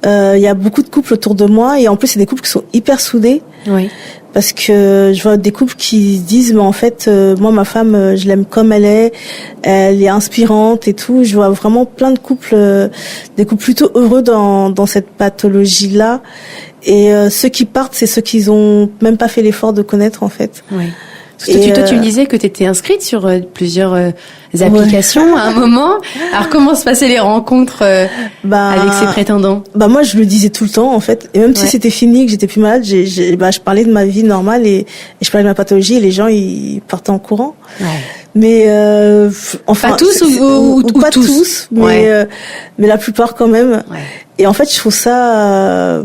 y a beaucoup de couples autour de moi et en plus c'est des couples qui sont hyper soudés. Oui. Parce que je vois des couples qui disent mais en fait moi ma femme je l'aime comme elle est inspirante et tout. Je vois vraiment plein de couples des couples plutôt heureux dans cette pathologie là et ceux qui partent c'est ceux qui ont même pas fait l'effort de connaître en fait. Oui. Toi, tu me disais que tu étais inscrite sur plusieurs applications à un moment. Alors, comment se passaient les rencontres avec ces prétendants? Moi, je le disais tout le temps, en fait. Et même si c'était fini, que j'étais plus malade, je parlais de ma vie normale et je parlais de ma pathologie et les gens, ils partaient en courant. Ouais. Mais pas tous ou pas tous, mais la plupart quand même. Ouais. Et en fait, je trouve ça,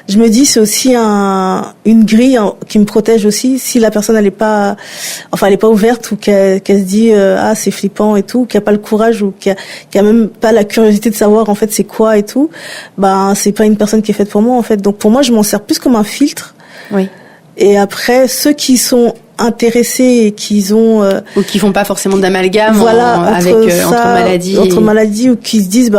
je me dis c'est aussi une grille qui me protège aussi. Si la personne elle est pas ouverte ou qu'elle se dit c'est flippant et tout, qui a pas le courage ou qui a même pas la curiosité de savoir en fait c'est quoi et tout, c'est pas une personne qui est faite pour moi en fait. Donc pour moi je m'en sers plus comme un filtre. Oui. Et après ceux qui sont intéressés et qui ont ou qui font pas forcément d'amalgame entre maladies ou qui se disent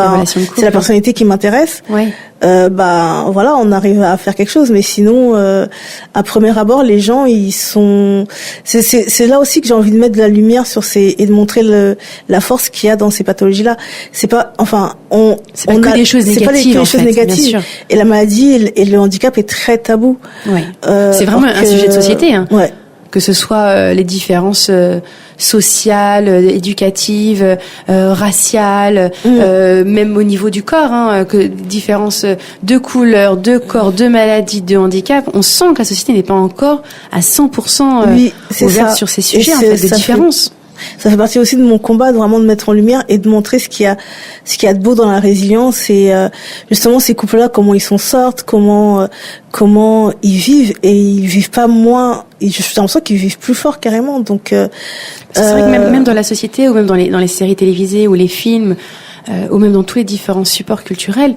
c'est la personnalité qui m'intéresse. Oui. On arrive à faire quelque chose, mais sinon à premier abord les gens ils sont c'est là aussi que j'ai envie de mettre de la lumière sur et de montrer la force qu'il y a dans ces pathologies là. C'est pas c'est pas que des choses négatives, bien sûr. Et la maladie et le handicap est très tabou. Ouais. C'est vraiment un sujet de société hein. Ouais. Que ce soit les différences sociales, éducatives, raciales, même au niveau du corps, que différences de couleur, de corps, de maladies, de handicap, on sent que la société n'est pas encore à 100% ouverte sur ces sujets de différence. Ça fait partie aussi de mon combat, vraiment de mettre en lumière et de montrer ce qu'il y a de beau dans la résilience et justement ces couples-là, comment ils s'en sortent, comment ils vivent et ils vivent pas moins. J'ai l'impression qu'ils vivent plus fort carrément. Donc c'est vrai que même dans la société ou même dans les séries télévisées ou les films ou même dans tous les différents supports culturels.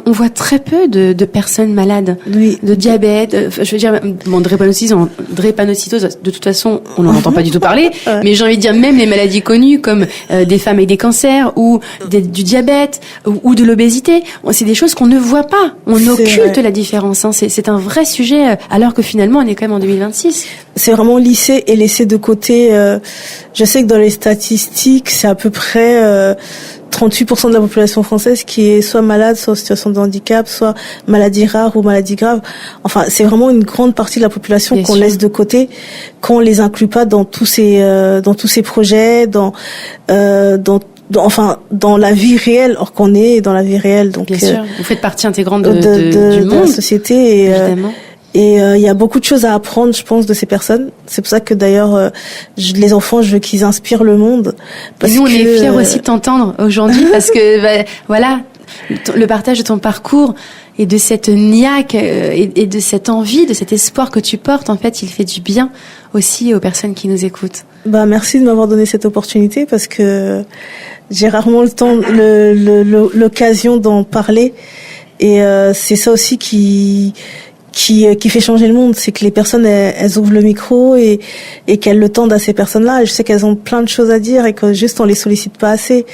On voit très peu de personnes malades, oui. De diabète. Je veux dire, drépanocytose, de toute façon, on n'en entend pas du tout parler. Ouais. Mais j'ai envie de dire même les maladies connues comme des femmes avec des cancers ou du diabète ou de l'obésité. C'est des choses qu'on ne voit pas. On occulte la différence. Hein. C'est un vrai sujet alors que finalement on est quand même en 2026. C'est vraiment lissé et laissé de côté. Je sais que dans les statistiques, c'est à peu près 38% de la population française qui est soit malade, soit en situation de handicap, soit maladie rare ou maladie grave. Enfin, c'est vraiment une grande partie de la population qu'on laisse de côté, qu'on les inclut pas dans tous ces projets, dans la vie réelle, or qu'on est dans la vie réelle. Donc, bien sûr, vous faites partie intégrante du monde, de la société. Et, évidemment. Et il y a beaucoup de choses à apprendre, je pense, de ces personnes. C'est pour ça que d'ailleurs, les enfants, je veux qu'ils inspirent le monde. Parce et nous, on est fiers aussi de t'entendre aujourd'hui, parce que voilà, le partage de ton parcours et de cette niaque et de cette envie, de cet espoir que tu portes, en fait, il fait du bien aussi aux personnes qui nous écoutent. Merci de m'avoir donné cette opportunité parce que j'ai rarement le temps, l'occasion d'en parler. Et c'est ça aussi qui fait changer le monde, c'est que les personnes elles ouvrent le micro et qu'elles le tendent à ces personnes-là. Et je sais qu'elles ont plein de choses à dire et que juste on les sollicite pas assez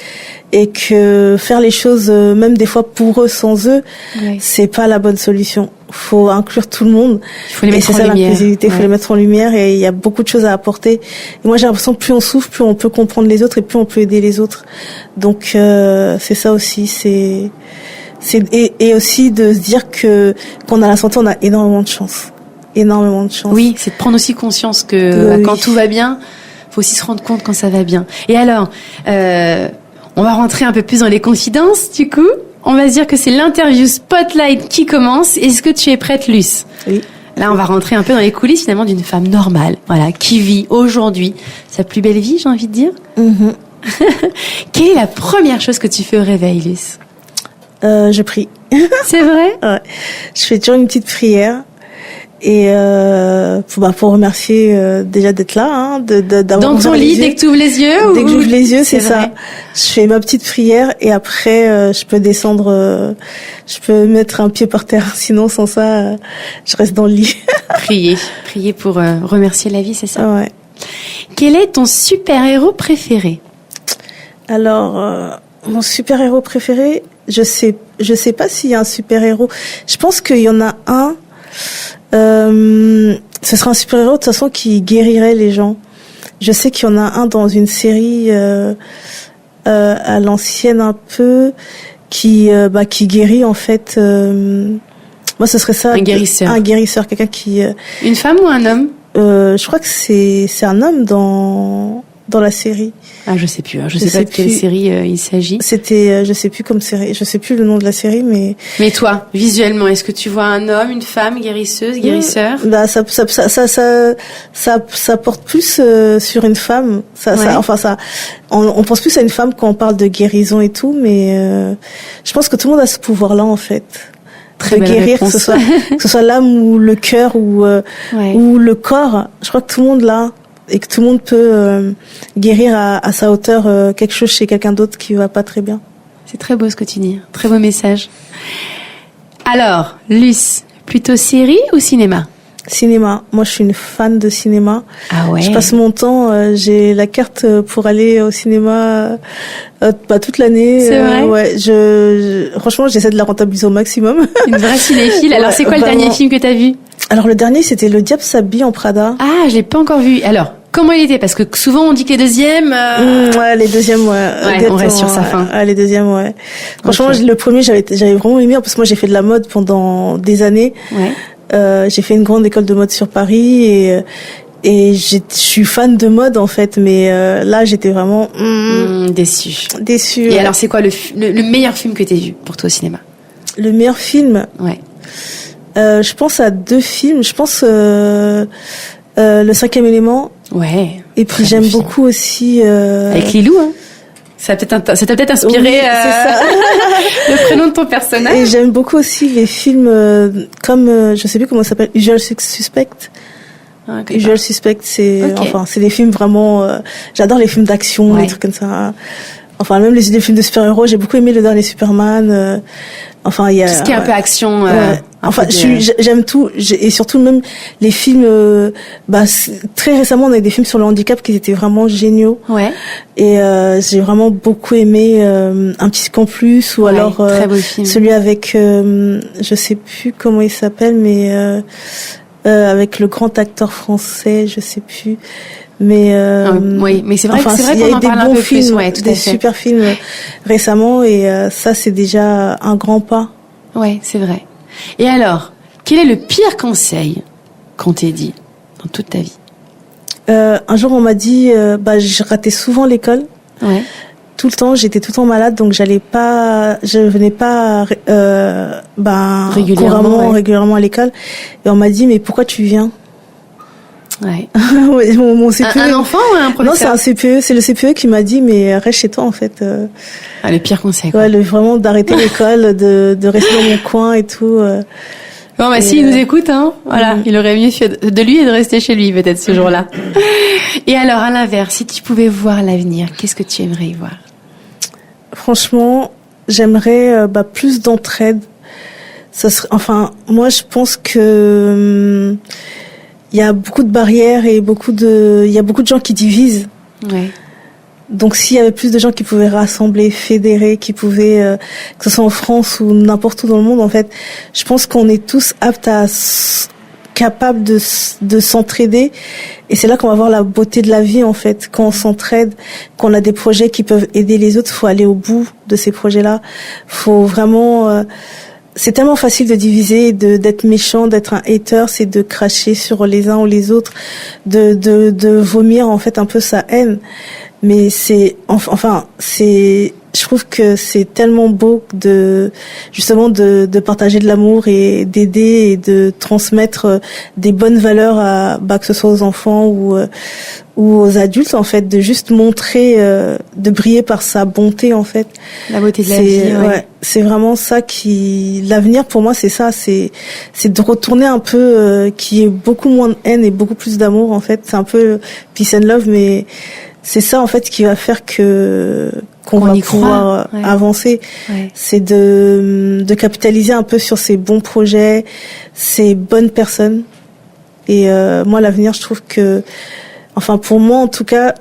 et que faire les choses même des fois pour eux sans eux, c'est pas la bonne solution. Faut inclure tout le monde. Il faut les mettre en lumière. L'inclusivité, faut les mettre en lumière et il y a beaucoup de choses à apporter. Et moi j'ai l'impression que plus on souffre, plus on peut comprendre les autres et plus on peut aider les autres. Donc c'est ça aussi, et aussi de se dire qu'on a la santé, on a énormément de chance. Oui, c'est de prendre aussi conscience que quand tout va bien, faut aussi se rendre compte quand ça va bien. Et alors, on va rentrer un peu plus dans les confidences, du coup. On va se dire que c'est l'interview Spotlight qui commence. Est-ce que tu es prête, Luce ? Oui. Là, on va rentrer un peu dans les coulisses, finalement, d'une femme normale, voilà, qui vit aujourd'hui sa plus belle vie, j'ai envie de dire. Mm-hmm. Quelle est la première chose que tu fais au réveil, Luce ? Je prie. C'est vrai? Ouais. Je fais toujours une petite prière et pour remercier déjà d'être là, d'avoir dans ton lit dès que tu ouvres les yeux. Dès que j'ouvre les yeux, c'est ça. Je fais ma petite prière et après je peux descendre, je peux mettre un pied par terre. Sinon sans ça, je reste dans le lit. Prier pour remercier la vie, c'est ça? Ouais. Quel est ton super-héros préféré? Alors mon super-héros préféré, je sais pas s'il y a un super-héros. Je pense qu'il y en a un. Ce sera un super-héros de toute façon qui guérirait les gens. Je sais qu'il y en a un dans une série à l'ancienne un peu qui guérit en fait. Moi, ce serait ça. Un guérisseur. Un guérisseur, quelqu'un qui. Une femme ou un homme? Je crois que c'est un homme dans la série. Ah, je sais plus. Je sais pas de quelle série il s'agit. C'était, je sais plus comme série, je sais plus le nom de la série, mais. Mais toi, visuellement, est-ce que tu vois un homme, une femme, guérisseuse, guérisseur? Ça porte plus sur une femme. On pense plus à une femme quand on parle de guérison et tout, mais je pense que tout le monde a ce pouvoir-là en fait. Très de guérir, que ce soit l'âme ou le cœur ou le corps. Je crois que tout le monde l'a. et que tout le monde peut guérir à sa hauteur quelque chose chez quelqu'un d'autre qui va pas très bien. C'est très beau ce que tu dis, très beau message. Alors, Luce, plutôt série ou cinéma? Cinéma. Moi, je suis une fan de cinéma. Ah ouais. Je passe mon temps, j'ai la carte pour aller au cinéma toute l'année. C'est vrai. Ouais, franchement, j'essaie de la rentabiliser au maximum. Une vraie cinéphile. Alors, c'est quoi le dernier film que t'as vu? Alors, le dernier, c'était Le Diable s'habille en Prada. Ah, je l'ai pas encore vu. Alors, comment il était? Parce que souvent, on dit que les deuxièmes... Ouais, les deuxièmes, ouais. On reste sur sa fin. Ouais, les deuxièmes, ouais. Franchement, Okay. le premier, j'avais vraiment aimé, parce que moi, j'ai fait de la mode pendant des années. Ouais. J'ai fait une grande école de mode sur Paris et je suis fan de mode en fait, mais là j'étais vraiment Déçue. déçue. Et alors, c'est quoi le meilleur film que t'aies vu pour toi au cinéma? Le meilleur film, Ouais. je pense à 2 films. Je pense Le 5e élément. Ouais. Et puis Très j'aime beau film. beaucoup aussi. Avec Lilou, hein. Ça t'a peut-être inspiré Oui, c'est ça. le prénom de ton personnage. Et j'aime beaucoup aussi les films comme je sais plus comment ça s'appelle, Usual Suspect. Ah, okay. Usual Suspect, c'est Ok. enfin c'est des films vraiment. J'adore les films d'action, Ouais. les trucs comme ça. Enfin même les films de super-héros. J'ai beaucoup aimé le dernier Superman. Enfin il y a Tout ce qui est un peu action. ouais. Enfin, j'aime tout, et surtout même les films. Très récemment, on a eu des films sur le handicap qui étaient vraiment géniaux. Ouais. Et j'ai vraiment beaucoup aimé Un petit camp plus, ou Ouais, alors très beau film. celui avec, je sais plus comment il s'appelle, mais avec le grand acteur français, je sais plus. Mais oui, mais c'est vrai enfin, c'est vrai il y a qu'on eu en des parle un bons peu films, plus. Ouais, tout à des fait. super films récemment, et ça c'est déjà un grand pas. Ouais, c'est vrai. Et alors, quel est le pire conseil qu'on t'ait dit dans toute ta vie? Un jour, on m'a dit, je ratais souvent l'école. Ouais. Tout le temps, j'étais tout le temps malade, donc je venais pas régulièrement à l'école. Et on m'a dit, mais pourquoi tu viens? Ouais. Ouais, mon CPE. Un enfant ou un professeur? Non, c'est un CPE. C'est le CPE qui m'a dit, mais reste chez toi en fait. Ah, le pire conseil. Quoi. Ouais, vraiment d'arrêter l'école, de rester dans mon coin et tout. Bon, bah, s'il nous écoute, hein, voilà, il aurait mieux fait de lui et de rester chez lui, peut-être, ce jour-là. Et alors, à l'inverse, si tu pouvais voir l'avenir, qu'est-ce que tu aimerais y voir? Franchement, j'aimerais plus d'entraide. Ça serait, enfin, moi, je pense que il y a beaucoup de barrières et il y a beaucoup de gens qui divisent. Ouais. Donc, s'il y avait plus de gens qui pouvaient rassembler, fédérer, qui pouvaient, que ce soit en France ou n'importe où dans le monde, en fait, je pense qu'on est tous aptes capables de s'entraider. Et c'est là qu'on va voir la beauté de la vie, en fait. Quand on s'entraide, qu'on a des projets qui peuvent aider les autres, faut aller au bout de ces projets-là. Faut vraiment, c'est tellement facile de diviser, d'être méchant, d'être un hater, c'est de cracher sur les uns ou les autres, de vomir, en fait, un peu sa haine. Mais je trouve que c'est tellement beau justement de partager de l'amour et d'aider et de transmettre des bonnes valeurs que ce soit aux enfants ou aux adultes, en fait, de juste montrer, de briller par sa bonté, en fait. La beauté de la vie, ouais. C'est vraiment ça l'avenir pour moi, c'est ça, c'est de retourner un peu, qu'il y ait beaucoup moins de haine et beaucoup plus d'amour, en fait. C'est un peu peace and love, mais c'est ça, en fait, qui va faire qu'on va pouvoir avancer. Ouais. C'est de capitaliser un peu sur ces bons projets, ces bonnes personnes. Et moi, l'avenir, je trouve que, enfin, pour moi, en tout cas,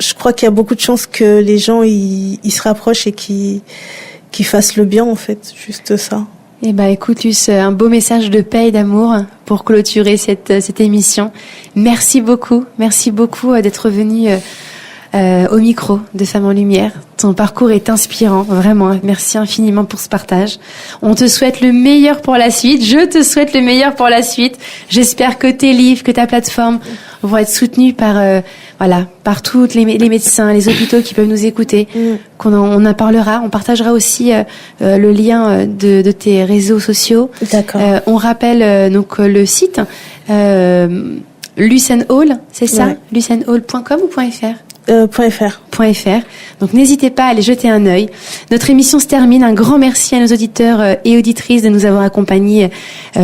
je crois qu'il y a beaucoup de chances que les gens ils se rapprochent et qu'ils fassent le bien, en fait, juste ça. Eh ben, écoute, Luce, un beau message de paix et d'amour pour clôturer cette émission. Merci beaucoup d'être venue au micro de Femmes en Lumière. Ton parcours est inspirant, vraiment. Merci infiniment pour ce partage. On te souhaite le meilleur pour la suite. Je te souhaite le meilleur pour la suite. J'espère que tes livres, que ta plateforme vont être soutenus par tous les médecins, les hôpitaux qui peuvent nous écouter. On en parlera. On partagera aussi le lien de tes réseaux sociaux. D'accord. On rappelle donc le site Luce & Hall, c'est ça? Ouais. luceandhall.com ou .fr? .fr. Donc n'hésitez pas à aller jeter un œil. Notre émission se termine. Un grand merci à nos auditeurs et auditrices de nous avoir accompagnés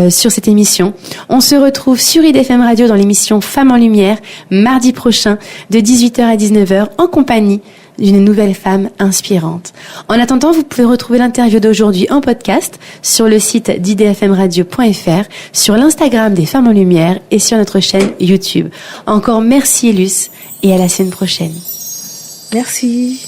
sur cette émission. On se retrouve sur IDFM Radio dans l'émission Femmes en Lumière, mardi prochain, de 18h à 19h, en compagnie d'une nouvelle femme inspirante. En attendant, vous pouvez retrouver l'interview d'aujourd'hui en podcast sur le site d'idfmradio.fr, sur l'Instagram des Femmes en Lumière et sur notre chaîne YouTube. Encore merci Élus et à la semaine prochaine. Merci.